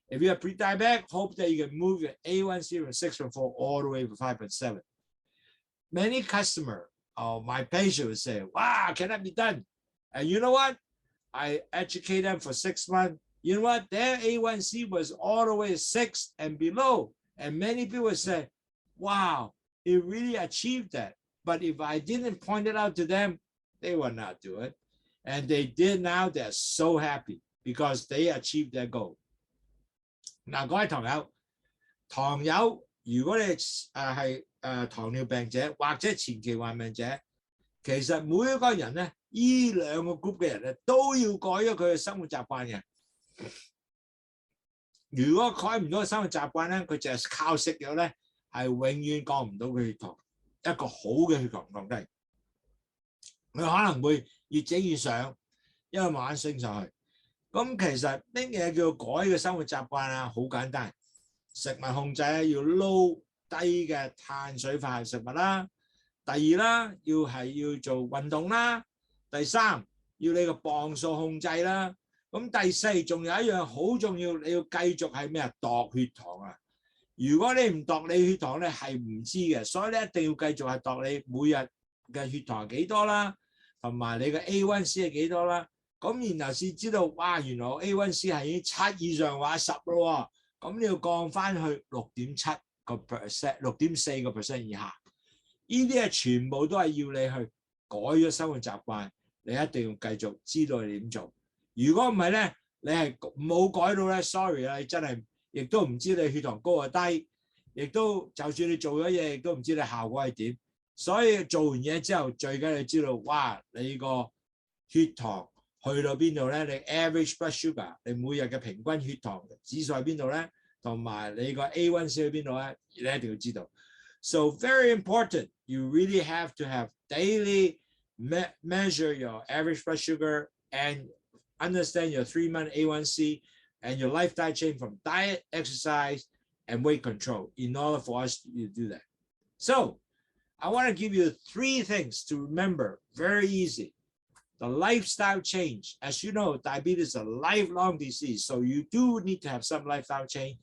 Speaker 1: If you're pre-diabetic, hope that you can move your A1C from 6.4 all the way to 5.7. Many customers, my patients would say, wow, can that be done? And you know what? I educate them for 6 months. You know what? Their A1C was all the way 6 and below. And many people say, wow, it really achieved that. But if I didn't point it out to them, they would not do it. And they did now, they're so happy because they achieved their goal. 嗱，各位糖友，如果你係糖尿病者或者前期患病者，其實每一個人咧，呢兩個 group 嘅人咧都要改咗佢嘅生活習慣嘅。如果改唔到生活習慣咧，佢就係靠食藥咧，係永遠降唔到佢血糖，一個好嘅血糖降低。佢可能會越整越上，因為慢慢升上去。咁其實乜嘢叫改嘅生活習慣啊？好簡單，食物控制咧要撈低嘅碳水化合物食物啦。第二啦，要做運動啦。第三，要你個磅數控制啦。咁第四，仲有一樣好重要，你要繼續係咩啊？度血糖啊！如果你唔度你血糖咧，係唔知嘅，所以咧一定要繼續係度你每日嘅血糖係幾多啦，同埋你嘅 A1C 係幾多啦。咁然後先知道，哇！原來 A1C 係已經7以上或者10咯喎，咁你要降翻去6.7%、6.4% 以下。呢啲係全部都係要你去改咗生活習慣，你一定要繼續知道你點做。如果唔係咧，你係冇改到咧 ，sorry 啦，你真係亦都唔知你血糖高啊低，亦都就算你做咗嘢，亦都唔知你效果係點。所以做完嘢之後，最緊要知道，哇！你個血糖去到邊度咧？你 average blood sugar， 你每日嘅平均血糖指數喺邊度咧？同埋你個 A1C 喺邊度咧？你一定要知道。So very important, you really have to have daily measure your average blood sugar and understand your 3-month A1C and your lifestyle change from diet, exercise, and weight control in order for us to do that. So I want to give you 3 things to remember, very easy. The lifestyle change. As you know, diabetes is a lifelong disease, so you do need to have some lifestyle change.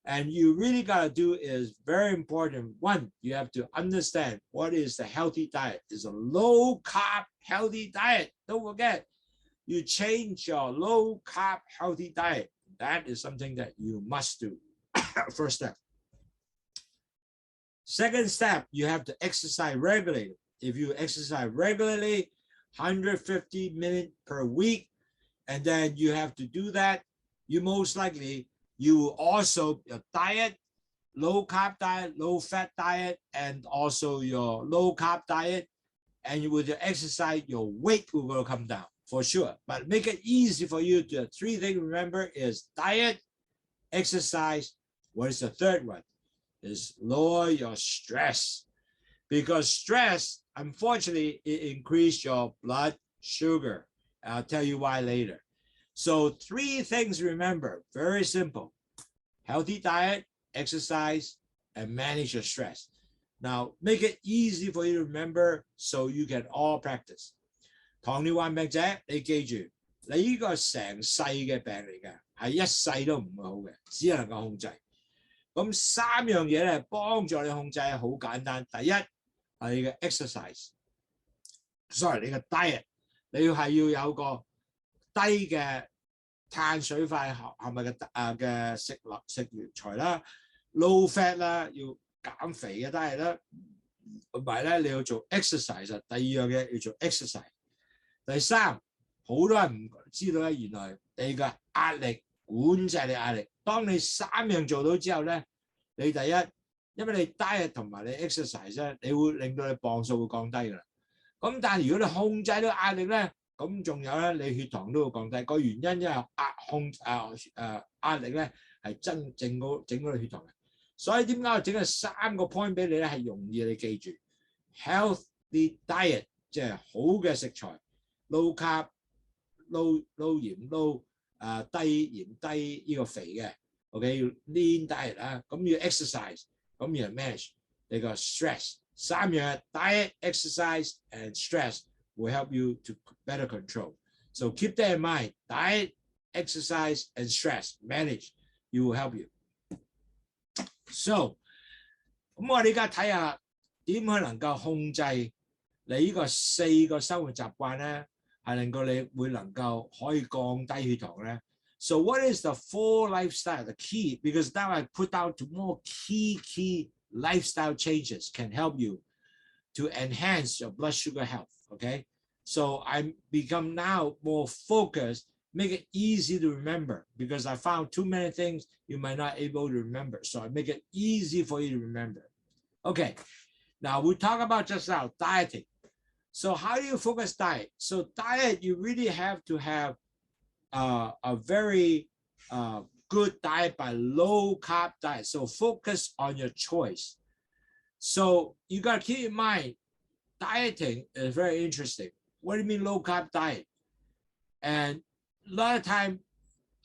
Speaker 1: And you really got to do is very important. 1, you have to understand what is the healthy diet. It's a low-carb healthy diet. Don't forget, you change your low-carb healthy diet. That is something that you must do. First step. Second step, you have to exercise regularly. If you exercise regularly, 150 minutes per week, and then you have to do that, you most likely, you will also, your diet, low carb diet, low fat diet, and also your low carb diet, and with your exercise, your weight will come down for sure. But make it easy for you to, 3 things remember is diet, exercise. What is the third one? Is lower your stress. Because stress, unfortunately, it increases your blood sugar. I'll tell you why later. So 3 things remember, very simple. Healthy diet, exercise, and manage your stress. Now, make it easy for you to remember so you can all practice. 糖尿患病者，你記住，你呢個成世嘅病嚟嘅，係一世都唔會好嘅，只能夠控制。咁3樣嘢咧，幫助你控制好簡單。第一係你嘅 exercise，sorry， 你嘅 diet， 你係要有個低嘅碳水化合物嘅食材啦 ，low fat 啦，要減肥嘅 diet 啦，同埋咧你要做 exercise， 第2樣嘢要做 exercise。第3，好多人唔知道咧，原來你嘅壓力管制你壓力。當你3樣做到之後咧，你第一，因為你 diet 同埋你 exercise 咧，你會令到你磅數會降低㗎啦。咁但係如果你控制到壓力咧，咁仲有咧，你血糖都會降低。個原因因為壓力咧係整嗰個血糖嘅。所以點解我整咗3個 point 俾你咧，係容易你記住 ，healthy diet 即係好嘅食材 ，low carb、low 鹽、low 低鹽低呢個肥嘅 ，OK 要 lean diet 啦，咁要 exercise， 咁要 manage。They got stress. 3樣 diet, exercise, and stress will help you to better control. So keep that in mind. Diet, exercise, and stress manage. You will help you. So 咁我哋而家睇下點樣能夠控制你呢個4個生活習慣咧，係令到你會能夠可以降低血糖咧。So what is the 4 lifestyle, the key? Because now I put down to more key lifestyle changes can help you to enhance your blood sugar health, okay? So I become now more focused, make it easy to remember because I found too many things you might not be able to remember. So I make it easy for you to remember. Okay, now we talk about just now, dieting. So how do you focus diet? So diet, you really have to have a very good diet by low carb diet. So focus on your choice. So you got to keep in mind, dieting is very interesting. What do you mean low carb diet? And a lot of time,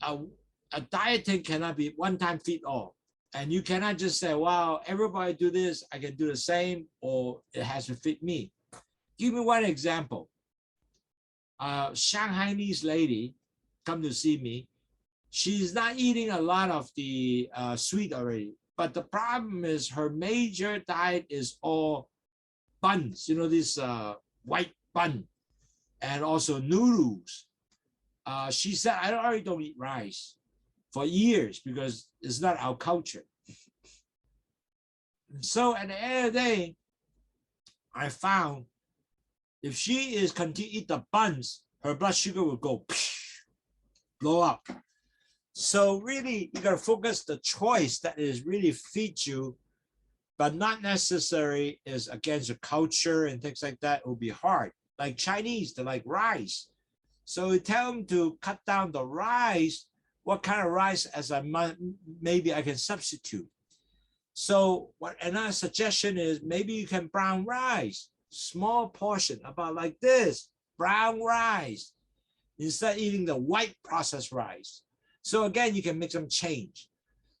Speaker 1: a dieting cannot be one time fit all. And you cannot just say, wow, everybody do this, I can do the same, or it has to fit me. Give me one example. Shanghainese lady come to see me. She's not eating a lot of the sweet already. But the problem is her major diet is all buns, you know, this white bun, and also noodles. She said, I already don't eat rice for years because it's not our culture. So at the end of the day, I found if she is continue to eat the buns, her blood sugar will go blow up. So really, you gotta focus the choice that is really feed you, but not necessary is against your culture and things like that. It will be hard. Like Chinese, they like rice. So you tell them to cut down the rice. What kind of rice as maybe I can substitute? So what another suggestion is maybe you can brown rice, small portion, about like this, brown rice, instead of eating the white processed rice. So again, you can make some change.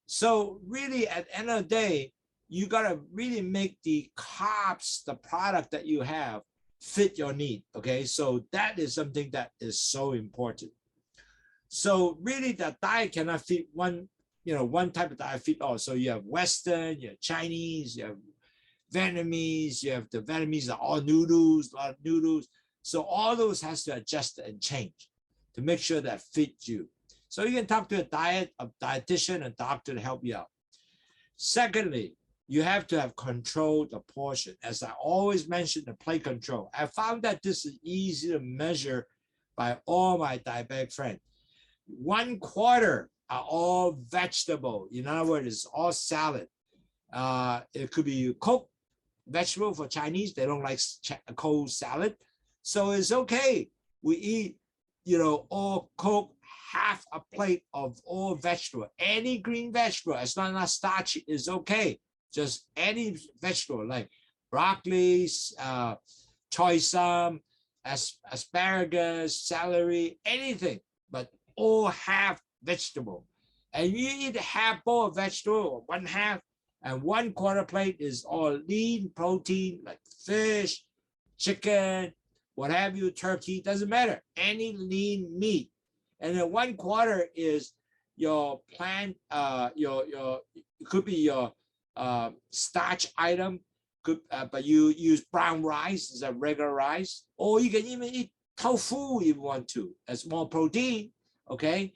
Speaker 1: So really at the end of the day, you gotta really make the carbs, the product that you have, fit your need, okay? So that is something that is so important. So really the diet cannot fit one, one type of diet fit all. So you have Western, you have Chinese, you have Vietnamese, you have the Vietnamese are all noodles, a lot of noodles. So all those has to adjust and change to make sure that fits you. So you can talk to a dietitian and doctor to help you out. Secondly, you have to have control the portion. As I always mention, the plate control. I found that this is easy to measure by all my diabetic friends. 1/4 are all vegetable. In other words, it's all salad. It could be cooked vegetable for Chinese. They don't like cold salad. So it's okay. We eat, all cooked, half a plate of all vegetable. Any green vegetable, as long as not starchy, is okay. Just any vegetable like broccoli, choy sum, asparagus, celery, anything, but all half vegetable. And you eat half bowl of vegetable, or 1/2, and 1/4 plate is all lean protein like fish, chicken, what have you, turkey, doesn't matter, any lean meat. And then 1/4 is your plant, it could be your starch item, but you use brown rice as a regular rice, or you can even eat tofu if you want to, as more protein, okay?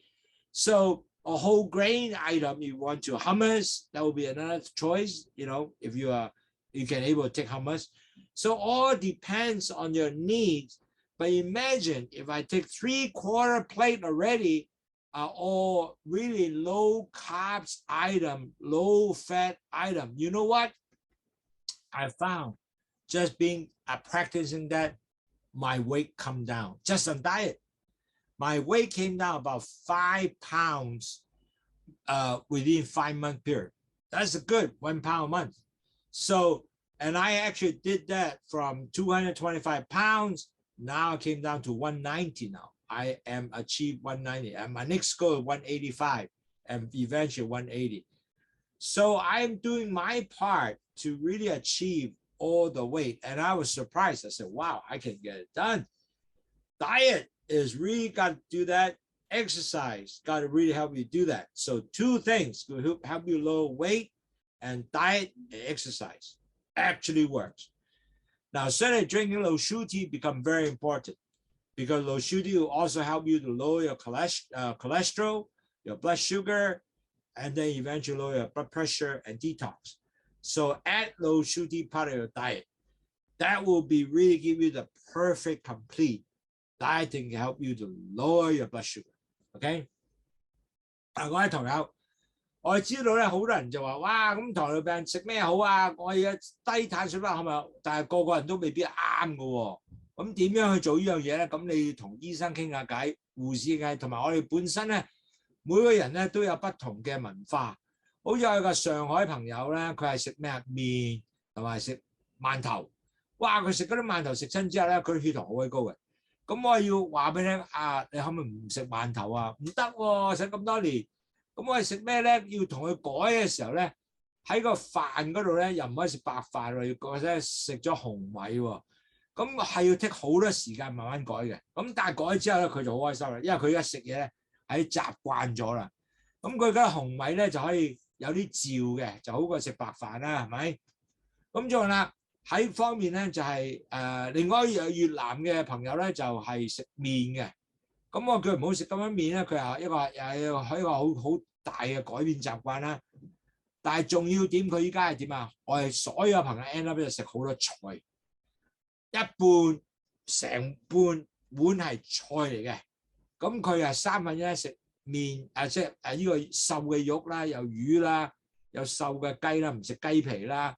Speaker 1: So a whole grain item you want to, hummus, that would be another choice, if you can able to take hummus. So all depends on your needs. But imagine if I take 3/4 plate already, are all really low carbs item, low fat item. You know what? I found just being practicing that, my weight come down just on diet. My weight came down about 5 pounds within 5-month period. That's a good 1 pound a month. So, and I actually did that from 225 pounds. Now I came down to 190 now. I am achieved 190. And my next goal is 185 and eventually 180. So I'm doing my part to really achieve all the weight. And I was surprised. I said, wow, I can get it done. Diet is really got to do that. Exercise got to really help you do that. So two things will help you lower weight, and diet and exercise actually works. Now, suddenly drinking LOWSUTEA become very important because LOWSUTEA will also help you to lower your cholesterol, your blood sugar, and then eventually lower your blood pressure and detox. So add LOWSUTEA part of your diet. That will be really give you the perfect complete dieting to help you to lower your blood sugar. OK， 各位朋友，我知道咧，好多人就話：哇，咁糖尿病食咩好啊？我而家低碳水化合物，但係個個人都未必啱嘅喎。咁點樣去做呢樣嘢咧？咁你要同醫生傾下偈，護士傾，同埋我哋本身咧，每個人咧都有不同嘅文化。好似有個上海朋友咧，佢係食咩啊？麵同埋食饅頭。哇！佢食嗰啲饅頭食親之後咧，佢血糖好鬼高嘅。咁我要話俾你聽啊，你可唔可以唔食饅頭啊？唔得喎，食咁多年。咁我哋食咩咧？要同佢改嘅時候咧，喺個飯嗰度咧又唔可以食白飯喎，要或者食咗紅米喎。咁係要剔好多時間慢慢改嘅。咁但係改之後咧，佢就好開心啦，因為佢而家食嘢咧係習慣咗啦。咁佢而家紅米咧就可以有啲嚼嘅，就好過食白飯啦，係咪？咁仲有啦。喺方面咧就係另外有越南嘅朋友咧就係食麵嘅，咁我叫佢唔好食咁樣麵咧，佢話一個係一個好大嘅改變習慣啦。但係重要點，佢依家係點啊？我哋所有朋友 end up 就食好多菜，一半成半碗係菜嚟嘅，咁佢係1/3食麵即係呢個瘦嘅肉啦，有魚啦，有瘦嘅雞啦，唔食雞皮啦。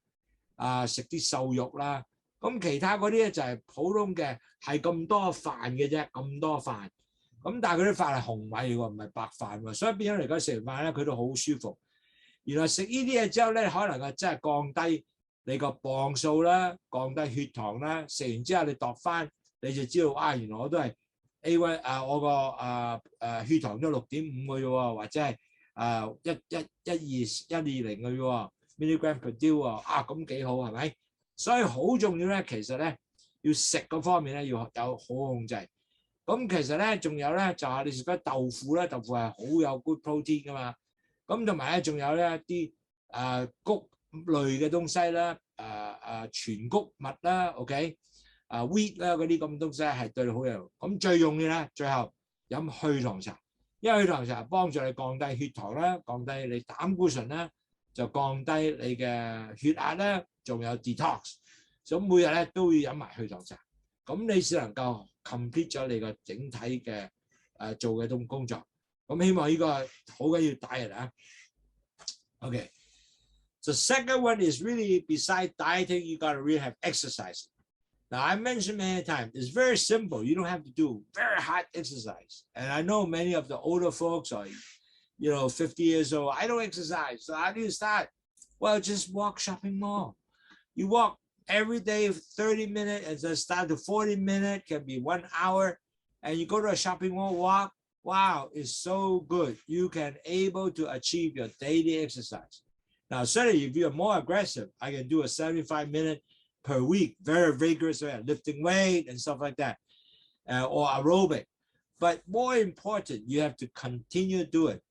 Speaker 1: 食啲瘦肉啦，咁其他嗰啲咧就係普通嘅，係咁多飯嘅啫，咁多飯。咁但係佢啲飯係紅米嚟喎，唔係白飯喎，所以變咗嚟講食完飯咧，佢都好舒服。原來食呢啲嘢之後咧，可能真係降低你個磅數啦，降低血糖啦。食完之後你度翻，你就知道啊，原來我都係 A1 我個血糖都6.5嘅啫喎，或者係120嘅啫喎。milligram per day 啊，咁幾好係咪？所以好重要咧，其實咧要食嗰方面咧要有好控制。咁其實咧仲有咧就係你食嗰豆腐咧，豆腐係好有 good protein 噶嘛。咁同埋咧仲有咧啲穀類嘅東西啦，全穀物啦 ，OK，wheat 啦嗰啲咁東西係對你好有。咁最重要咧，最後飲去糖茶，因為去糖茶幫助你降低血糖啦，降低你膽固醇啦。就降低你嘅血壓咧，仲有 detox， 所以每日咧都要飲埋去糖茶，咁你先能夠 complete 咗你個整體嘅做嘅工作。咁希望呢個好緊要diet啊。Okay, the second one is really beside dieting, you gotta really have exercise. Now I mentioned many times, it's very simple. You don't have to do very hard exercise. And I know many of the older folks are 50 years old, I don't exercise. So how do you start? Well, just walk shopping mall. You walk every day 30 minutes and then start to 40 minutes, can be 1 hour. And you go to a shopping mall, walk. Wow, it's so good. You can able to achieve your daily exercise. Now, certainly if you're more aggressive, I can do a 75-minute per week, very vigorous, lifting weight and stuff like that, or aerobic. But more important, you have to continue to do it.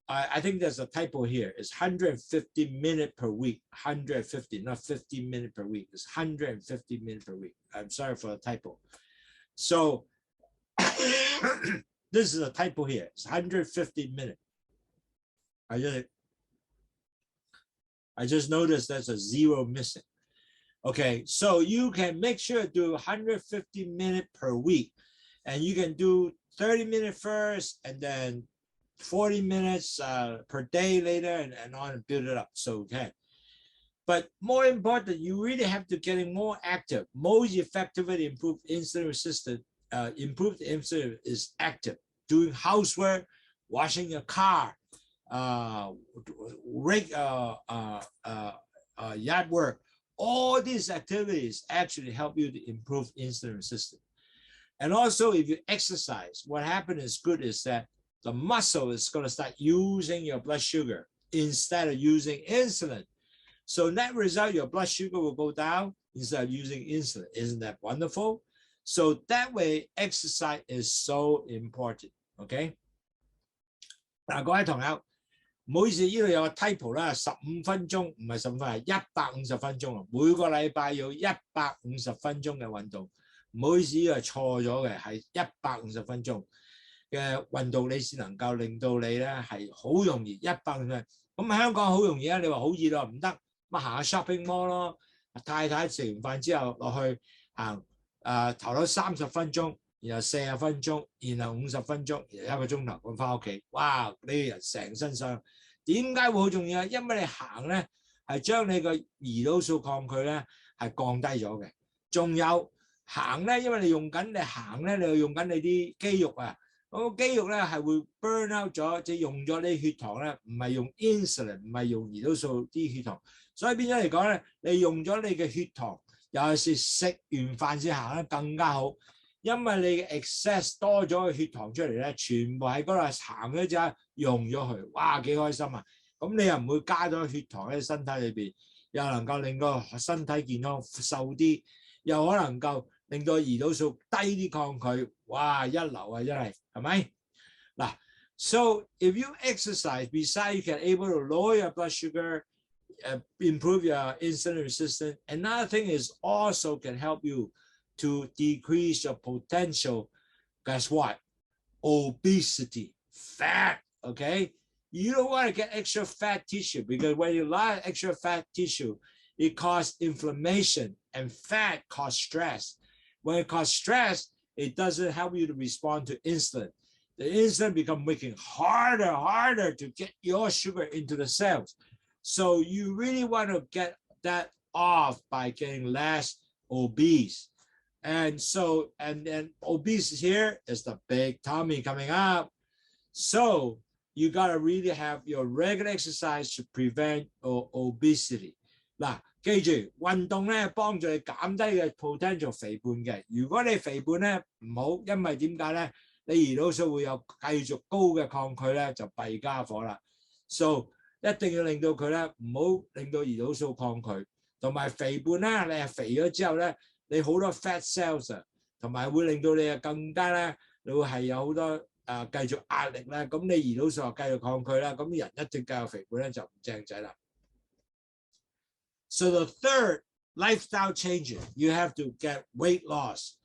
Speaker 1: I think there's a typo here. It's 150 minutes per week. 150, not 50 minutes per week. It's 150 minutes per week. I'm sorry for the typo. So this is a typo here. It's 150 minutes. I just noticed there's a 0 missing. Okay, so you can make sure to do 150 minutes per week. And you can do 30 minutes first and then 40 minutes per day later and on and build it up. So okay. But more important, you really have to get more active. Most effectively improved insulin resistance, improved insulin is active. Doing housework, washing your car, yard work. All these activities actually help you to improve insulin resistance. And also if you exercise, what happens is good is that the muscle is going to start using your blood sugar instead of using insulin. So net result, your blood sugar will go down instead of using insulin. Isn't that wonderful? So that way, exercise is so important. OK， 嗱，各位同學，唔好意思，呢度有個 typo 啦，15分鐘唔係15分，係150分鐘啊！每個禮拜要150分鐘嘅運動。唔好意思，呢個係錯咗嘅，係150分鐘嘅運動，你先能夠令到你咧係好容易150分。咁香港好容易啊！你話好熱咯，唔得，咪行下 shopping mall 咯。太太食完飯之後落去行頭頭30分鐘，然後40分鐘，然後50分鐘，然後1個鐘頭咁翻屋企。哇！呢個人成身傷。點解會好重要啊？因為你行咧係將你個胰島素抗拒咧係降低咗嘅。仲有行咧，因為你行咧，你又用緊你啲肌肉啊。咁個肌肉咧係會 burn out 咗，即係用咗啲血糖咧，唔係用 insulin， 唔係用胰島素啲血糖。所以變咗嚟講咧，你用咗你嘅血糖，尤其是食完飯先行咧更加好，因為你嘅 excess 多咗嘅血糖出嚟咧，全部喺嗰度行咗之後用咗佢，哇幾開心啊！咁你又唔會加咗血糖喺身體裏邊，又能夠令個身體健康瘦啲，又可能夠令到胰島素低啲抗拒，哇一流啊真係，係咪？嗱 ，so if you exercise, besides you can able to lower your blood sugar.Improve your insulin resistance. Another thing is also can help you to decrease your potential. Guess what? Obesity, fat. Okay, you don't want to get extra fat tissue because when you have extra fat tissue, it causes inflammation, and fat causes stress. When it causes stress, it doesn't help you to respond to insulin. The insulin becomes making harder to get your sugar into the cells.So you really want to get that off by getting less obese. And then obese here is the big tummy coming up. So you got to really have your regular exercise to prevent obesity. 嗱，記住運動咧幫助你減低嘅 potential 肥胖嘅。如果你肥胖咧唔好，因為點解咧？你胰島素會有繼續高嘅抗拒咧，就弊家伙啦。So一定要令到佢咧，唔好令到胰島素抗拒，同埋肥胖咧，你係肥咗之後咧，你好多 fat cells 啊，同埋會令到你啊更加咧，你會係有好多繼續壓力咧，咁你胰島素又繼續抗拒啦，咁人一直繼續肥胖咧就唔正仔啦。So the third lifestyle changes, you have to get weight loss.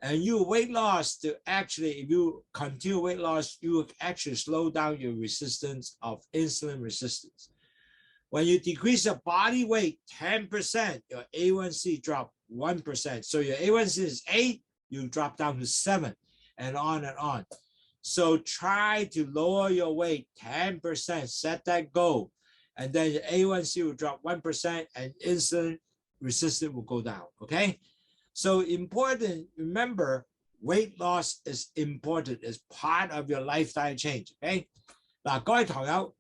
Speaker 1: And you weight loss to actually, if you continue weight loss, you will actually slow down your resistance of insulin resistance. When you decrease your body weight 10%, your A1C drop 1%. So your A1C is 8, you drop down to 7, and on and on. So try to lower your weight 10%, set that goal. And then your A1C will drop 1% and insulin resistance will go down, okay? So important, remember, weight loss is important, it's part of your lifestyle change, okay? 嗱，各位朋友，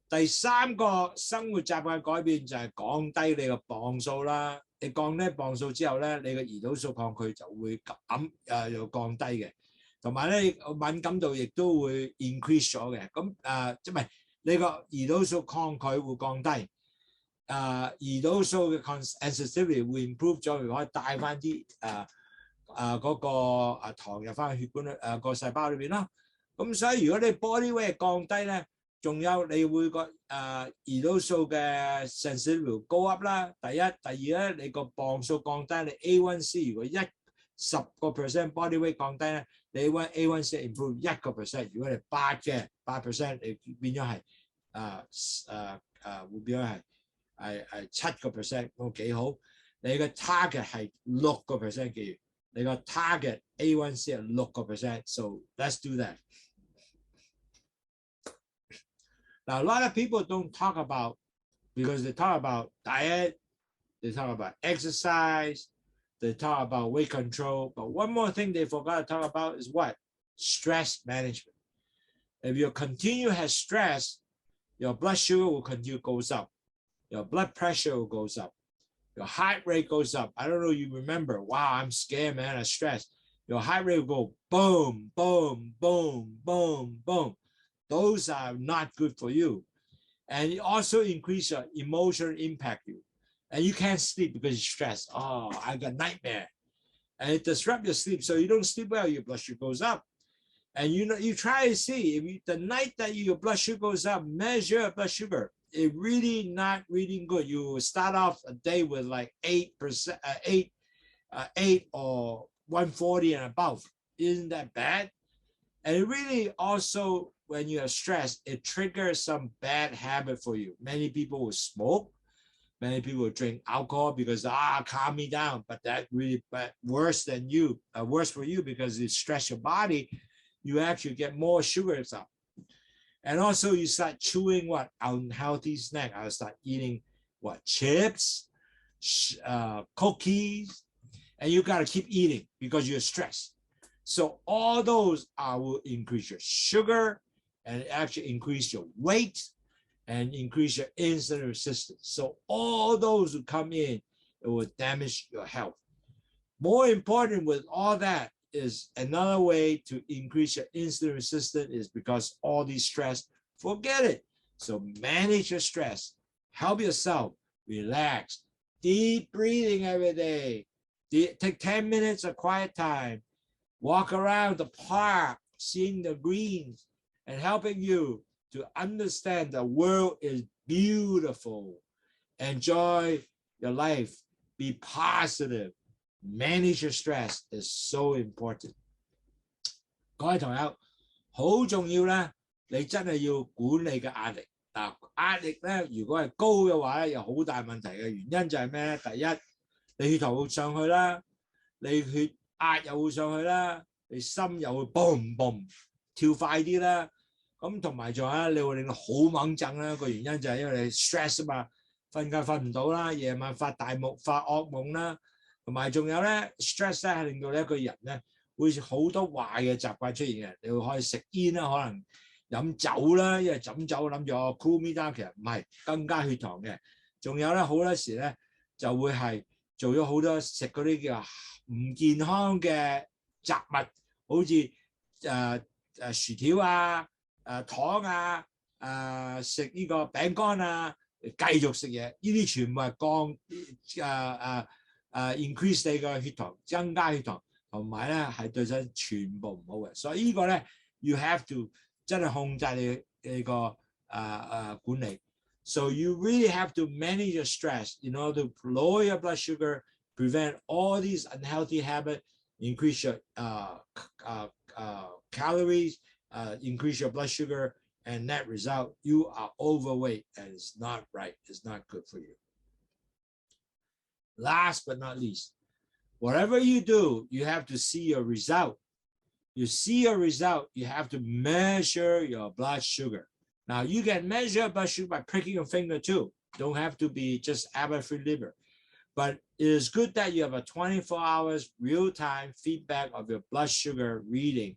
Speaker 1: 第3個生活習慣改變就係降低你個磅數啦。你降低磅數之後咧，你個胰島素抗拒就會又降低嘅，同埋咧敏感度亦都會 increase 咗嘅。咁即係你個胰島素抗拒會降低。胰島素嘅 sensitivity 會 improve 咗，可以帶翻啲嗰個糖入翻去血管個細胞裏邊啦。咁所以如果你 body weight 降低咧，仲有你會個胰島素嘅 sensitivity go up 啦。第一，第二咧，你個磅數降低，你 A1C 如果10% body weight 降低咧，你 A1C improve 1%。如果你8%，你變咗係會變咗係7%，咁幾好。你嘅 target 係6%，記住，你個 target A1C 係6%。So let's do that. Now a lot of people don't talk about because they talk about diet, they talk about exercise, they talk about weight control. But one more thing they forgot to talk about is what? Stress management. If you continue to have stress, your blood sugar will continue goes up. Your blood pressure goes up. Your heart rate goes up. I don't know if you remember. Wow, I'm scared, man. I'm stressed. Your heart rate will go boom, boom, boom, boom, boom. Those are not good for you. And it also increase your emotional impact you. And you can't sleep because you're stressed. Oh, I got nightmare. And it disrupts your sleep. So you don't sleep well, your blood sugar goes up. And you try to see if you, the night that your blood sugar goes up, measure blood sugar. It really not reading good. You start off a day with like 8%, 8 or 140 and above. Isn't that bad? And it really also, when you are stressed, it triggers some bad habit for you. Many people will smoke. Many people will drink alcohol because calm me down. But that really worse than you, worse for you because it stress your body. You actually get more sugars up. And also you start chewing what? Unhealthy snack. I start eating what? Chips, cookies, and you got to keep eating because you're stressed. So all those will increase your sugar and actually increase your weight and increase your insulin resistance. So all those who come in, it will damage your health. More important with all that is another way to increase your insulin resistance is because all these stress, forget it. So manage your stress, help yourself, relax, deep breathing every day. Take 10 minutes of quiet time, walk around the park, seeing the greens and helping you to understand the world is beautiful. Enjoy your life, be positive. Manage your stress is so important. 各位同友，好重要咧，你真係要管理嘅壓力。嗱，壓力咧，如果係高嘅話咧，有好大問題嘅原因就係咩咧？第一，你血糖會上去啦，你血壓又會上去啦，你心又會 boom boom 跳快啲啦。咁同埋仲有你會令到好猛震啦。個原因就係因為你 stress 啊嘛，瞓覺瞓唔到啦，夜晚發噩夢啦。同埋仲有咧 ，stress 咧係令到你一個人咧會好多壞嘅習慣出現嘅。你會可以食煙啦，可能飲酒啦，因為飲酒諗住我 cool me down，其實唔係，增加血糖嘅。仲有咧好多時咧就會係做咗好多食嗰啲叫唔健康嘅雜物，好似薯條啊、糖啊、食呢個餅乾啊，繼續食嘢，呢啲全部係increase 你個血糖，增加血糖，同埋咧係對身全部唔好嘅。所以呢個咧 you have to 真係控制你個管理。So you really have to manage your stress in order to lower your blood sugar, prevent all these unhealthy habits, increase your calories, increase your blood sugar, and net result, you are overweight and it's not right. It's not good for you. Last but not least, whatever you do, you have to see your result. You see your result, you have to measure your blood sugar. Now, you can measure blood sugar by pricking your finger too. Don't have to be just average liver. But it is good that you have a 24 hours real-time feedback of your blood sugar reading.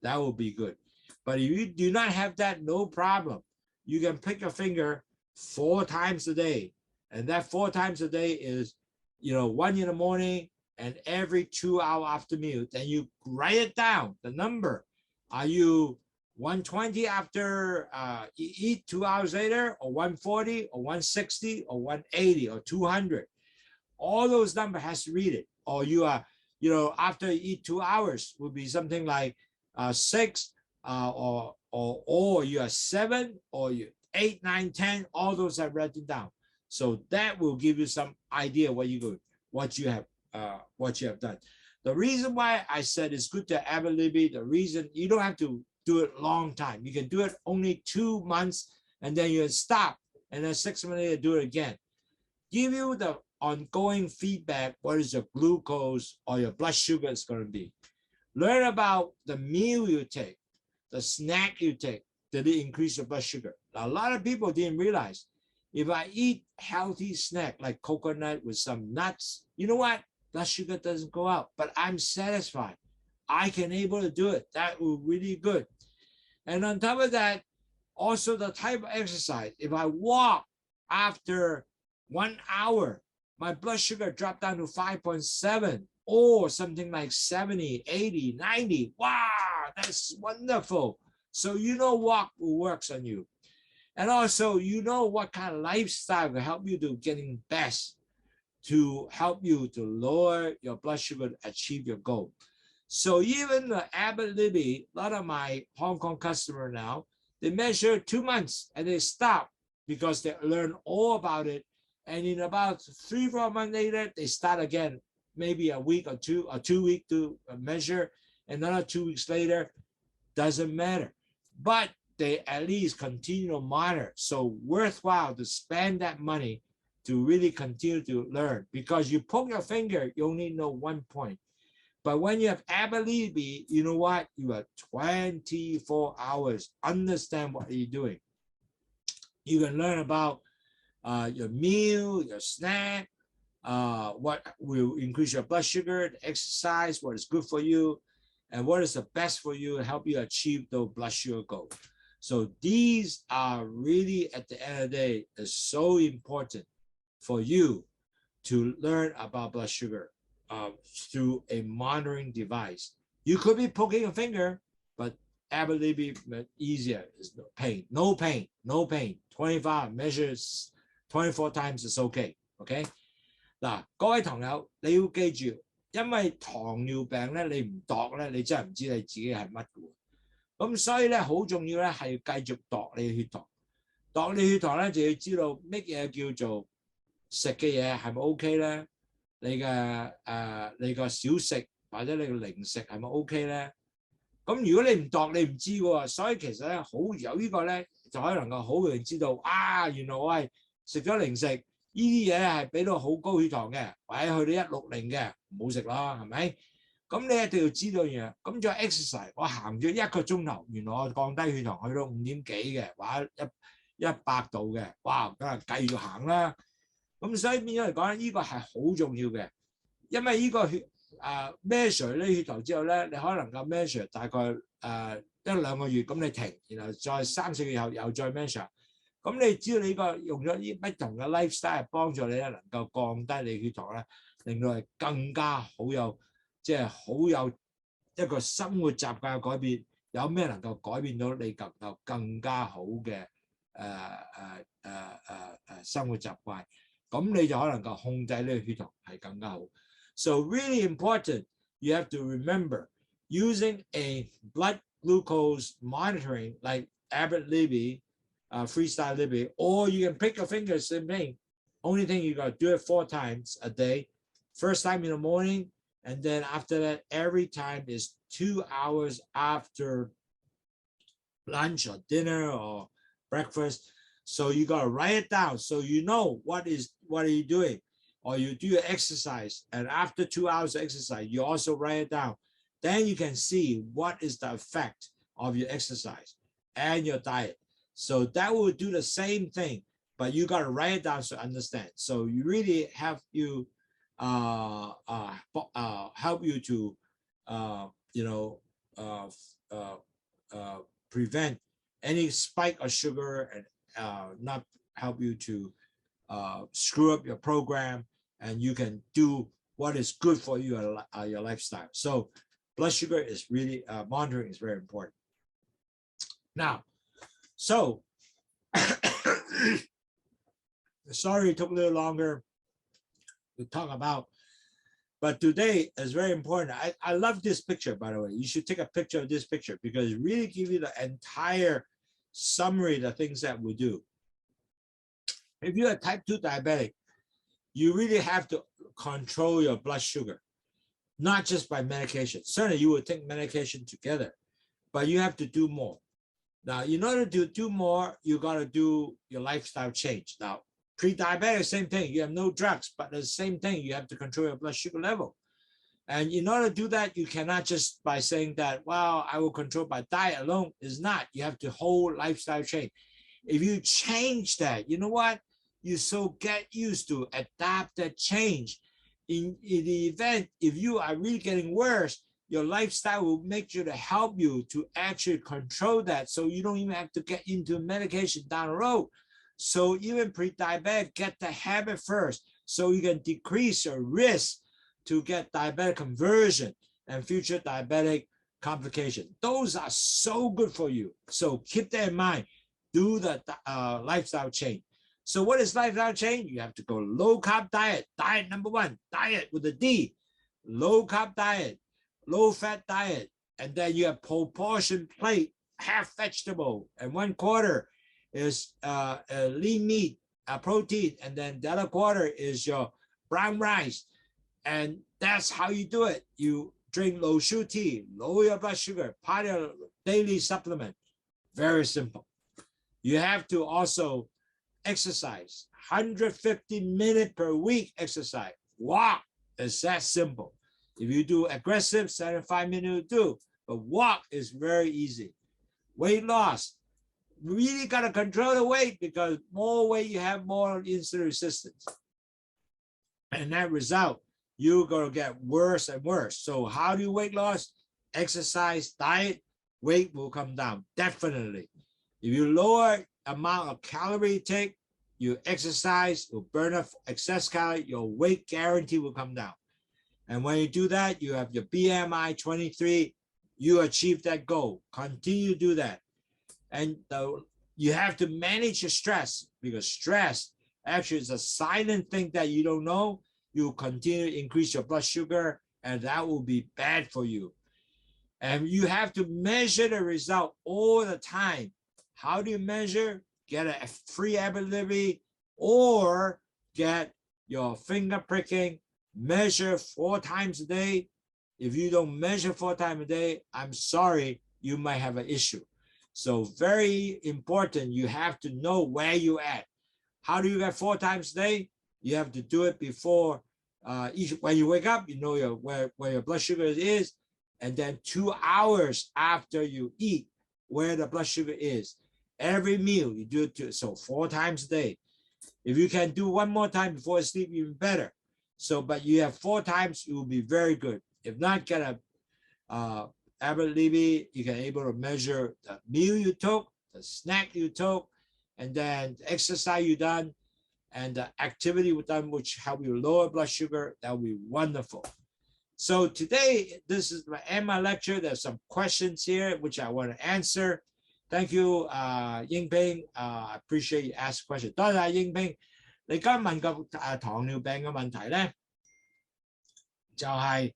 Speaker 1: That will be good. But if you do not have that, no problem. You can prick your finger 4 times a day. And that 4 times a day is, 1 in the morning and every 2 hours after meal. Then you write it down, the number. Are you 120 after eat 2 hours later, or 140, or 160, or 180, or 200? All those numbers has to read it. Or you are, after you eat 2 hours would be something like 6, or you are 7, or you 8, 9, 10. All those are written down. So that will give you some idea what you have done. The reason why I said it's good to have a Libby, the reason you don't have to do it long time. You can do it only 2 months and then you stop, and then 6 months later do it again. Give you the ongoing feedback. What is your glucose or your blood sugar is going to be? Learn about the meal you take, the snack you take. Did it increase your blood sugar? Now, a lot of people didn't realize if I eat healthy snack like coconut with some nuts, you know what? Blood sugar doesn't go out, but I'm satisfied. I can able to do it. That will really good. And on top of that, also the type of exercise. If I walk after 1 hour, my blood sugar dropped down to 5.7 or something like 70, 80, 90. Wow, that's wonderful. So walk works on you. And also, you know what kind of lifestyle will help you to getting best to help you to lower your blood sugar to achieve your goal. So even the Abbott Libby, a lot of my Hong Kong customer now, they measure 2 months and they stop because they learn all about it. And in about 3-4 months later, they start again, maybe a week or 2 weeks to measure. Another 2 weeks later, doesn't matter. But they at least continue to monitor. So worthwhile to spend that money to really continue to learn, because you poke your finger, you only know 1 point. But when you have ability, you know what? You have 24 hours, understand what you're doing. You can learn about your meal, your snack, what will increase your blood sugar, the exercise, what is good for you, and what is the best for you and help you achieve the blood sugar goal. So these are really, at the end of the day, is so important for you to learn about blood sugar through a monitoring device. You could be poking a finger, but ability easier. Is no pain, no pain, no pain. 25 measures 24 times is okay. OK 嗱，各位朋友，你要記住，因為糖尿病咧，你唔度咧，你真係唔知你自己係乜嘅。咁所以咧，好重要咧，係要繼續度你嘅血糖。度你血糖咧，就要知道乜嘢叫做食嘅嘢係咪 OK 咧？你個小食或者你個零食係咪 OK 咧？咁如果你唔度，你唔知喎。所以其實咧，好有呢個咧，就可以能夠好容易知道啊，原來我係食咗零食，呢啲嘢係俾到好高血糖嘅，或者去到160嘅，唔好食啦，係咪？咁你一定要知道嘢。咁再 exercise， 我行咗1個鐘頭，原來我降低血糖去到5點幾嘅，或者100度嘅，哇！梗係繼續行啦。咁所以變咗嚟講咧，呢個係好重要嘅，因為呢個measure 呢血糖之後咧，你可能夠 measure 大概1-2個月，咁你停，然後再3-4個月後又再 measure。咁你知道你個用咗呢不同嘅 lifestyle 幫助你咧，能夠降低你血糖咧，令到係更加好有，即係好有一個生活習慣嘅改變。有咩能夠改變到你能夠更加好嘅生活習慣？咁你就可能夠控制呢個血糖係更加好。So really important, you have to remember using a blood glucose monitoring like Abbott Libby, Freestyle Libby, or you can pick your fingers, same thing. Only thing you got to do it 4 times a day. First time in the morning, and then after that, every time is 2 hours after lunch or dinner or breakfast. So you got to write it down so you know what are you doing. Or you do your exercise, and after 2 hours of exercise, you also write it down. Then you can see what is the effect of your exercise and your diet. So that will do the same thing, but you got to write it down to understand. So you really have you help you to prevent any spike of sugar and not help you to screw up your program, and you can do what is good for you, your lifestyle. So blood sugar is really, monitoring is very important. Now, so sorry it took a little longer to talk about, but today is very important. I love this picture, by the way. You should take a picture of this picture because it really gives you the entire summary of the things that we do. If you're a type 2 diabetic, you really have to control your blood sugar, not just by medication. Certainly you will take medication together, but you have to do more. Now, in order to do more, you got to do your lifestyle change. Now, pre-diabetic, same thing. You have no drugs, but the same thing. You have to control your blood sugar level. And in order to do that, you cannot just by saying that, well, I will control by diet alone. Is not. You have to whole lifestyle change. If you change that, you know what? You so get used to adapt that change. In the event, if you are really getting worse, your lifestyle will make sure to help you to actually control that, so you don't even have to get into medication down the road. So even pre-diabetic, get the habit first, so you can decrease your risk to get diabetic conversion and future diabetic complication. Those are so good for you. So keep that in mind. do the lifestyle change. So what is lifestyle change? You have to go low carb diet. Diet number one, diet with a D, low carb diet, low fat diet, and then you have proportion plate, half vegetable, and 1/4 is lean meat, protein, and then the other quarter is your brown rice. And that's how you do it. You drink LOWSUTEA, lower your blood sugar, part of your daily supplement. Very simple. You have to also exercise, 150 minutes per week exercise. Walk, it's that simple. If you do aggressive, 75 minutes do, but walk is very easy. Weight loss, really got to control the weight, because more weight you have, more insulin resistance. And that result, you're going to get worse and worse. So how do you weight loss? Exercise, diet, weight will come down, definitely. If you lower amount of calorie take, you exercise, you burn off excess calorie, your weight guarantee will come down. And when you do that, you have your BMI 23, you achieve that goal. Continue to do that. And you have to manage your stress, because stress actually is a silent thing that you don't know. You continue to increase your blood sugar, and that will be bad for you. And you have to measure the result all the time. How do you measure? Get a free ability, or get your finger pricking, measure 4 times a day. If you don't measure 4 times a day, I'm sorry, you might have an issue. So very important, you have to know where you're at. How do you get 4 times a day? You have to do it before, when you wake up, you know where your blood sugar is, and then 2 hours after you eat, where the blood sugar is. Every meal, you do it, so 4 times a day. If you can do 1 more time before sleep, even better. So, but you have 4 times, it will be very good. If not, get a ability, you can able to measure the meal you took, the snack you took, and then the exercise you done, and the activity you done, which help you lower blood sugar. That will be wonderful. So today, this is my end my lecture. There's some questions here which I want to answer. Thank you, Ying Ping. I appreciate you ask question. 多謝英平，你今日問個糖尿病嘅問題咧，就係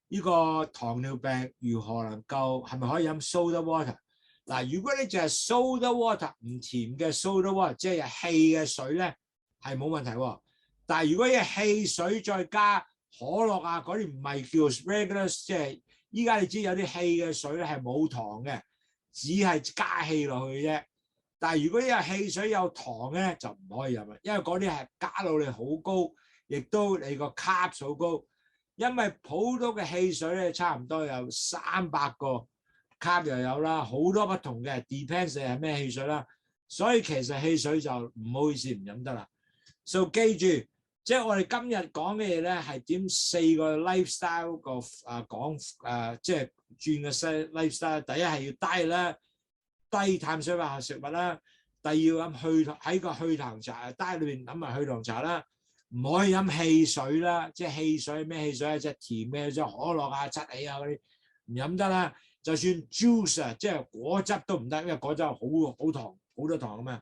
Speaker 1: 呢個糖尿病如何能夠係咪可以飲 soda water？ 嗱，如果你淨係 soda water 唔甜嘅 soda water， 即係有氣嘅水咧，係冇問題喎。但係如果有汽水再加可樂啊嗰啲唔係叫 regular， 即係依家你知有啲氣嘅水咧係冇糖嘅，只係加氣落去啫。但係如果有汽水有糖咧，就唔可以飲啦，因為嗰啲係卡路里好高，亦都你個 carbs 好高。因為普通嘅汽水咧，差唔多有300個 carb 又有啦，好多不同嘅 ，depends 係咩汽水啦。所以其實汽水就唔好意思唔飲得啦。So 記住，即係我哋今日講嘅嘢咧，係點4個 lifestyle 個講即係轉嘅 lifestyle。第一係要低啦，低碳水化合物食物啦。第二要飲喺個去糖茶低裏邊飲埋去糖茶啦。唔可以飲汽水啦，即係汽水咩汽水啊？即係甜嘅，即係可樂啊、七喜啊嗰啲唔飲得啦。就算 juice 啊，即係果汁都唔得，因為果汁好糖，好多糖啊嘛。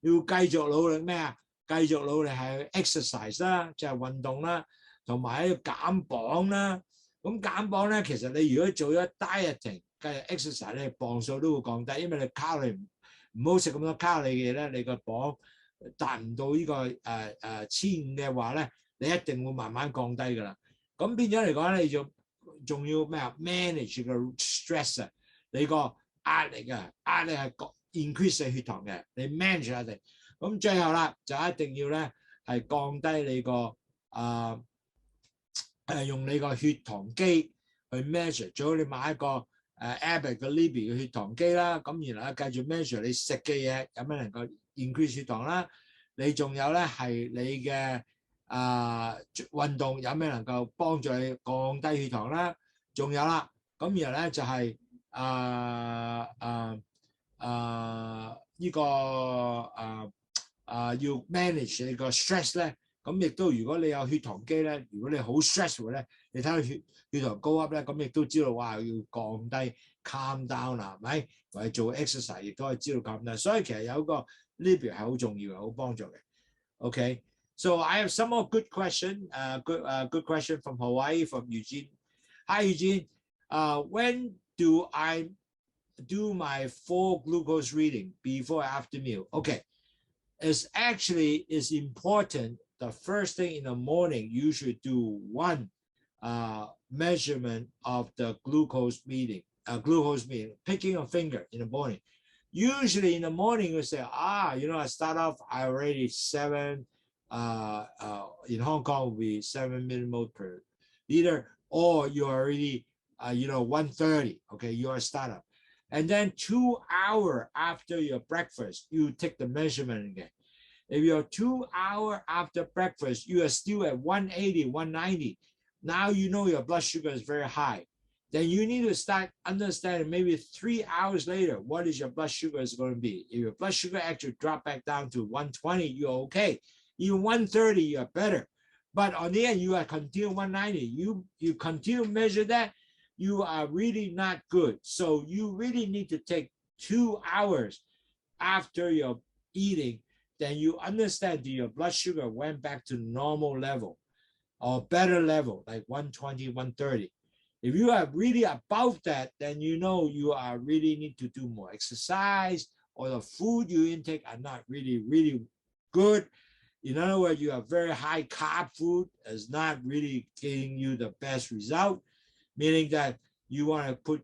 Speaker 1: 要繼續努力咩啊？繼續努力係 exercise 啦，即係運動啦，同埋要減磅啦。咁減磅咧，其實你如果做咗 dieting 繼續 exercise 咧，磅數都會降低，因為你卡路里唔好食咁多卡路里嘅嘢咧，你個磅達唔到呢個1500嘅話咧，你一定會慢慢降低㗎啦。咁變咗嚟講咧，你仲要咩啊 ？manage 個 stress 啊，你個壓力啊，壓力係 increase 你血糖嘅，你 manage 壓力。咁最後啦，就一定要咧係降低你個用你個血糖機去 measure， 最好你買一個Abbott 嘅 Libby 嘅血糖機啦。咁然後咧繼續 measure 你食嘅嘢有咩能夠increase 血糖啦，你仲有咧係你嘅運動有咩能夠幫助你降低血糖啦，仲有啦，咁然後咧就係呢個要 manage 你個 stress 咧，咁亦都如果你有血糖機咧，如果你好 stressful 咧，你睇到血糖高 up 咧，咁亦都知道哇要降低 calm down 啦，係咪？或者做 exercise 亦都可以知道 calm down。所以其實有個 libre 係好重要嘅，好幫助嘅。Okay, so I have some more good question. Good question from Hawaii from Eugene. Hi Eugene. When do I do my full glucose reading before or after meal? Okay, it's important. The first thing in the morning, you should do one measurement of the glucose meeting, picking a finger in the morning. Usually in the morning, you say, I start off, I already 7, in Hong Kong, will be 7 millimole per liter, or you're already, 130, okay, you're a startup. And then 2 hours after your breakfast, you take the measurement again. If you're 2 hours after breakfast, you are still at 180, 190. Now you know your blood sugar is very high. Then you need to start understanding maybe 3 hours later, what is your blood sugar is going to be. If your blood sugar actually drop back down to 120, you're okay. Even 130, you're better. But on the end, you are continue 190. You continue to measure that, you are really not good. So you really need to take 2 hours after your eating. Then you understand that your blood sugar went back to normal level or better level, like 120, 130. If you are really above that, then you know you are really need to do more exercise, or the food you intake are not really, really good. In other words, you have very high carb food is not really giving you the best result, meaning that you want to put,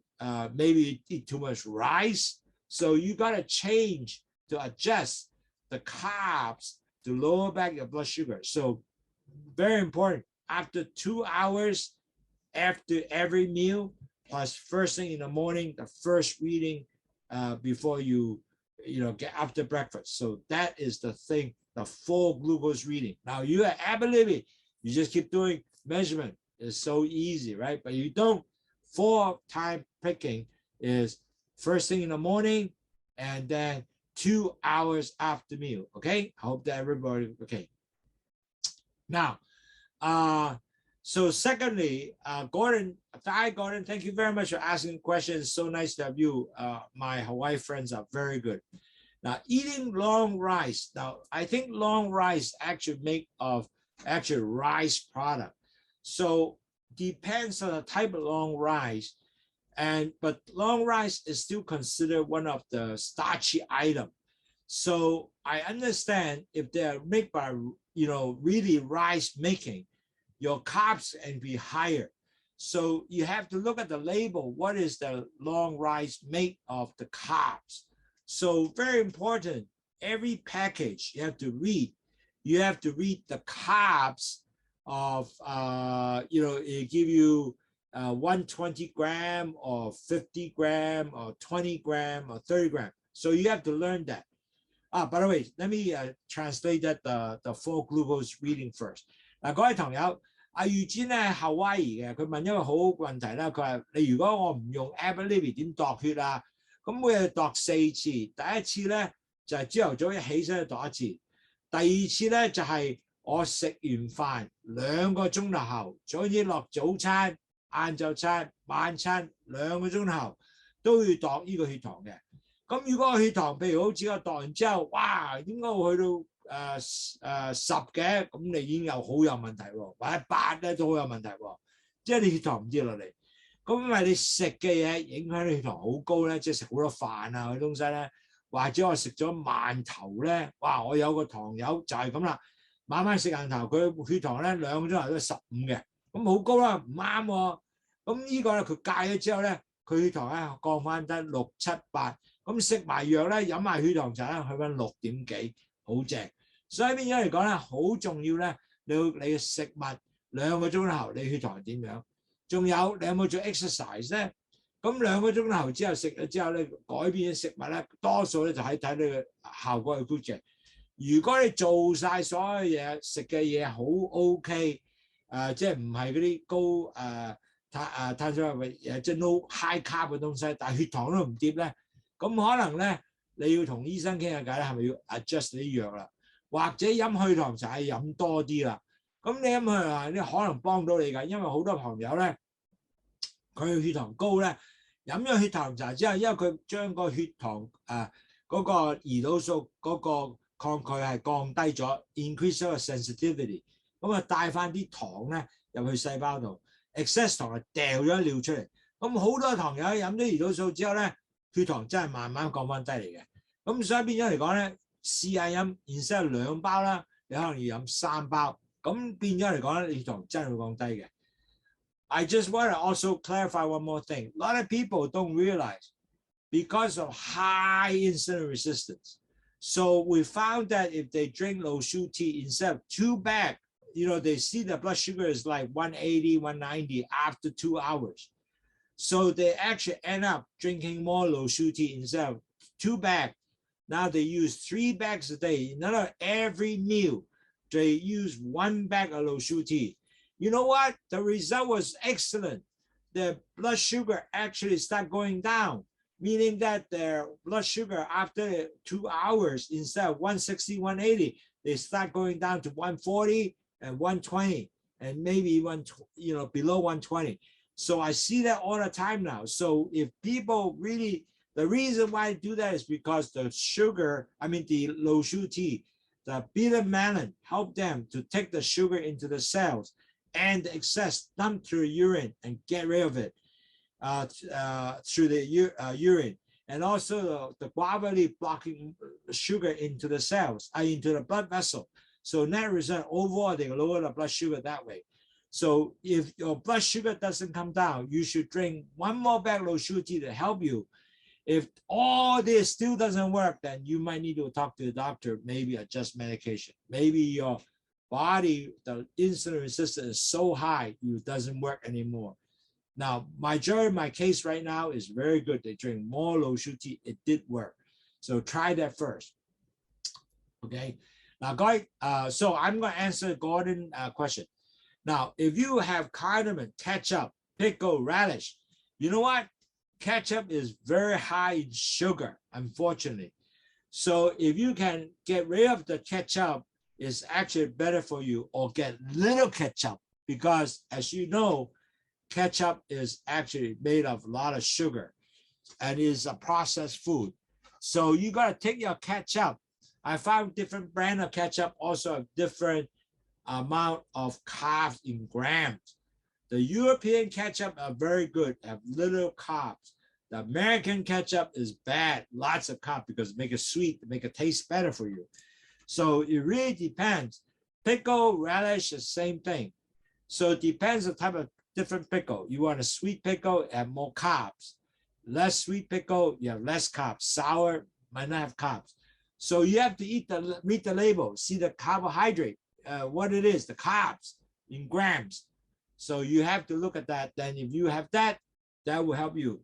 Speaker 1: maybe eat too much rice. So you got to change to adjust the carbs to lower back your blood sugar. So very important, after 2 hours after every meal, plus first thing in the morning, the first reading before you get after breakfast. So that is the thing, the full glucose reading. Now you are ability, you just keep doing measurement. It's so easy, right? But you don't. 4 time picking is first thing in the morning and then 2 hours after meal. Okay, I hope that everybody okay. Now, so secondly, Gordon, thank you very much for asking questions. So nice to have you. My Hawaii friends are very good. Now, eating long rice. Now, I think long rice actually make of rice product. So depends on the type of long rice, but long rice is still considered one of the starchy item. So I understand if they're made by really rice making, your carbs can be higher. So you have to look at the label. What is the long rice made of the carbs? So very important. Every package you have to read. You have to read the carbs of it give you 120 gram or 50 gram or 20 gram or 30 gram. So you have to learn that. By the way, let me translate that the full glucose reading first. 嗱，各位朋友，阿預堅咧係 Hawaii 嘅，佢問一個好好問題啦。佢話：你如果我唔用 App Libby 點度血啊？咁每日度4次。第一次咧就係朝頭早一起身度一次。第二次咧就係我食完飯2個鐘頭後，總之落早餐、晏晝餐、晚餐2個鐘頭後都要度呢個血糖嘅。咁如果個血糖譬如好似我度完之後，哇，點解會去到10嘅？咁你已經好有問題喎，或者8咧都好有問題喎，即係你血糖唔跌落嚟。咁因為你食嘅嘢影響你血糖好高咧，即係食好多飯啊嗰啲東西咧，或者我食咗饅頭咧，哇！我有個堂友就係咁啦，晚晚食饅頭，佢血糖咧2個鐘頭都15嘅，咁好高啦，唔啱喎。咁呢個咧佢戒咗之後咧，佢血糖咧降翻得6、7、8。咁食埋藥咧，飲埋血糖茶咧，去翻6點幾，好正。所以變咗嚟講咧，好重要咧，你嘅食物2個鐘頭，你血糖係點樣？仲有你有冇做 exercise 咧？咁2個鐘頭之後食咗之後咧，改變食物咧，多數咧就睇你嘅效果係 good 嘅。如果你做晒所有嘢，食嘅嘢好 OK，即係唔係嗰啲高碳水化合物即係 no high carb 嘅東西，但係血糖都唔跌咧。咁可能咧，你要同醫生傾下偈咧，係咪要 adjust 啲藥啦？或者飲去糖茶係飲多啲啦。咁你飲去糖，你可能幫到你㗎，因為好多朋友咧，佢血糖高咧，飲咗血糖茶之後，因為佢將個血糖嗰個胰島素嗰個抗拒係降低咗 ，increase 咗個 sensitivity， 咁啊帶翻啲糖咧入去細胞度 ，excess 糖係掉咗尿出嚟。咁好多糖友飲咗胰島素之後咧，血糖真係慢慢降翻低嚟嘅。咁所以變咗嚟講咧，試下飲 instead 2包啦，你可能要飲3包，咁變咗嚟講咧，血糖真係會降低嘅。I just want to also clarify one more thing. A lot of people don't realize because of high insulin resistance. So we found that if they drink LOWSUTEA instead of 2 bags, they see the blood sugar is like 180, 190 after 2 hours. So they actually end up drinking more LOWSUTEA instead of 2 bags. Now they use 3 bags a day. In other words, every meal, they use 1 bag of LOWSUTEA. You know what? The result was excellent. The blood sugar actually started going down, meaning that their blood sugar after 2 hours, instead of 160, 180, they start going down to 140 and 120, and maybe below 120. So I see that all the time now. So if people really, the reason why I do that is because the LOWSUTEA, the beta melon, help them to take the sugar into the cells and the excess dump through urine and get rid of it through the urine. And also the gravity blocking sugar into the cells, into the blood vessel. So net result, overall, they lower the blood sugar that way. So if your blood sugar doesn't come down, you should drink 1 more bag of LOWSUTEA to help you. If all this still doesn't work, then you might need to talk to the doctor, maybe adjust medication. Maybe your body, the insulin resistance is so high, it doesn't work anymore. Now, majority of my case right now is very good. They drink more LOWSUTEA. It did work. So try that first. Okay. Now, guys, so I'm going to answer Gordon's question. Now, if you have cardamom, ketchup, pickle, relish, you know what? Ketchup is very high in sugar, unfortunately. So if you can get rid of the ketchup, it's actually better for you, or get little ketchup, because as you know, ketchup is actually made of a lot of sugar and is a processed food. So you got to take your ketchup. I found different brand of ketchup also have different amount of carbs in grams. The European ketchup are very good, have little carbs. The American ketchup is bad, lots of carbs, because make it sweet, make it taste better for you. So it really depends. Pickle, relish, the same thing. So it depends on the type of different pickle. You want a sweet pickle, have more carbs. Less sweet pickle, you have less carbs. Sour might not have carbs. So you have to read the label, see the carbohydrate, what it is, the carbs in grams. So you have to look at that. Then if you have that, that will help you.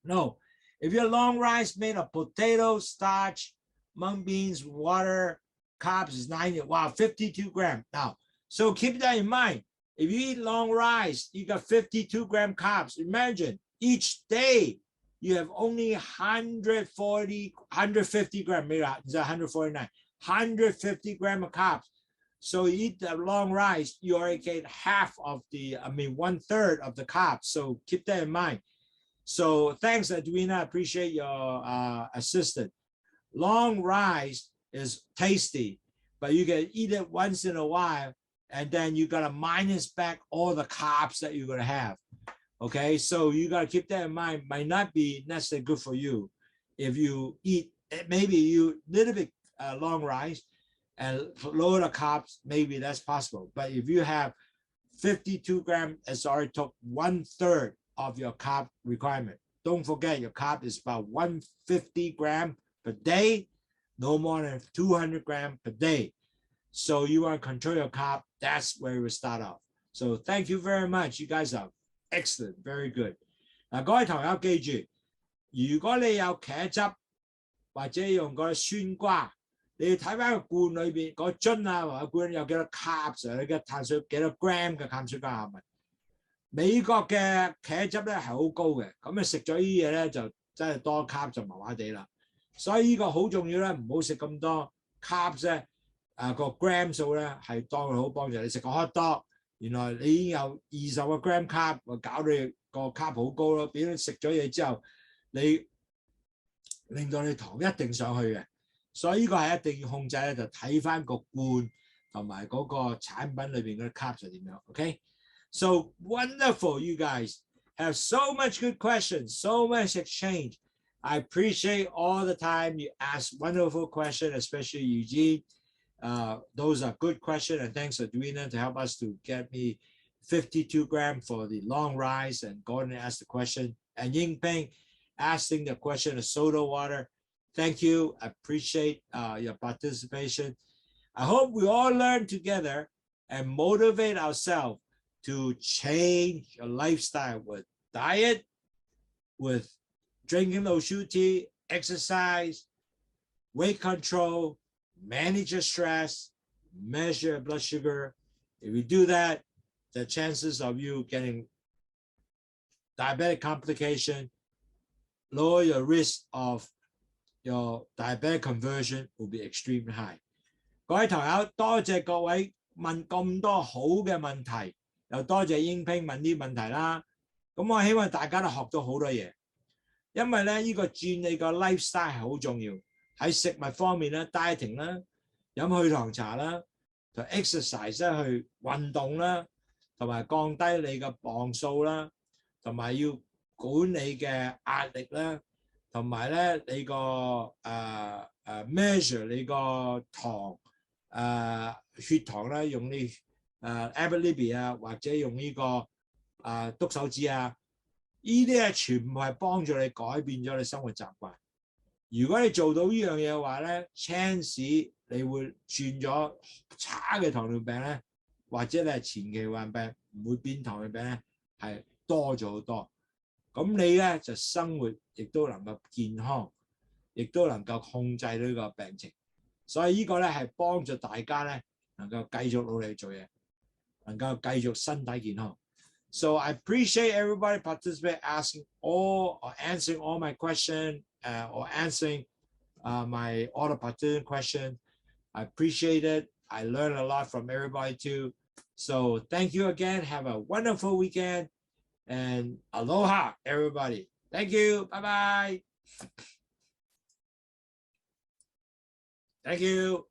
Speaker 1: No, if your long rice made of potato, starch, mung beans, water, carbs is 90, wow, 52 grams. Now, so keep that in mind. If you eat long rice, you got 52 gram carbs. Imagine each day you have only 150 grams, maybe 149, 150 grams of carbs. So you eat the long rice, you already get half of the, 1/3 of the carbs. So keep that in mind. So thanks, Edwina. Appreciate your assistance. Long rice is tasty, but you can eat it once in a while, and then you got to minus back all the carbs that you're going to have. Okay, so you got to keep that in mind. Might not be necessarily good for you if you eat maybe you little bit long rice and lower the carbs, maybe that's possible. But if you have 52 grams, it's already took 1/3 of your carb requirement. Don't forget your carb is about 150 grams per day, no more than 200 grams per day. So you want to control your carb, that's where we start off. So thank you very much. You guys are excellent, very good. 嗱，各位朋友記住，如果你有茄汁或者用個酸瓜，你要睇翻個罐裏邊個樽啊，或者罐有幾多 carbs 你嘅碳水幾多 gram 嘅碳水化合物。美國嘅茄汁咧係好高嘅，咁你食咗呢啲嘢咧就真係多 carb 就麻麻地啦。所以呢個好重要咧，唔好食咁多 carbs 咧個 gram 數咧係當佢好幫助。你食個 hot dog，原來你已經有20個 gram carb，搞到你個 carb 好高咯。變咗食咗嘢之後，你令到你糖一定上去嘅。所以呢個係一定要控制咧，就睇翻個罐同埋嗰個產品裏邊嗰啲 carb 係點樣。OK，so wonderful, you guys have so much good questions, so much exchange. I appreciate all the time you ask wonderful questions, especially Eugene. Those are good questions, and thanks to Edwina to help us to get me 52 grams for the long rise. And Gordon asked the question, and Yingpeng asking the question of soda water. Thank you. I appreciate your participation. I hope we all learn together and motivate ourselves to change your lifestyle with diet, with drinking LOWSUTEA, exercise, weight control, manage your stress, measure your blood sugar. If you do that, the chances of you getting diabetic complication, lower your risk of your diabetic conversion will be extremely high. 各位朋友，多謝各位問咁多好嘅問題，又多謝英拼問啲問題啦。咁我希望大家都學到好多嘢，因為咧呢個轉你個 lifestyle 係好重要。喺食物方面咧 ，dieting 啦，飲去糖茶啦，同 exercise 咧去運動啦，同埋降低你嘅磅數啦，同埋要管理嘅壓力啦，同埋咧你個measure 你個糖血糖咧，用呢Abbott Libby 啊，或者用呢個篤手指啊，呢啲係全部係幫助你改變咗你生活習慣。如果你做到呢樣嘢嘅話咧 ，chance 你會轉咗差嘅糖尿病咧，或者你係前期患病唔會變糖尿病咧，係多咗好多。咁你咧就生活亦都能夠健康，亦都能夠控制呢個病情。所以呢個咧係幫助大家咧能夠繼續努力做嘢，能夠繼續身體健康。So I appreciate everybody participate, asking all or answering all my questions or answering my all the participant questions. I appreciate it. I learned a lot from everybody too. So thank you again. Have a wonderful weekend and aloha, everybody. Thank you. Bye bye. Thank you.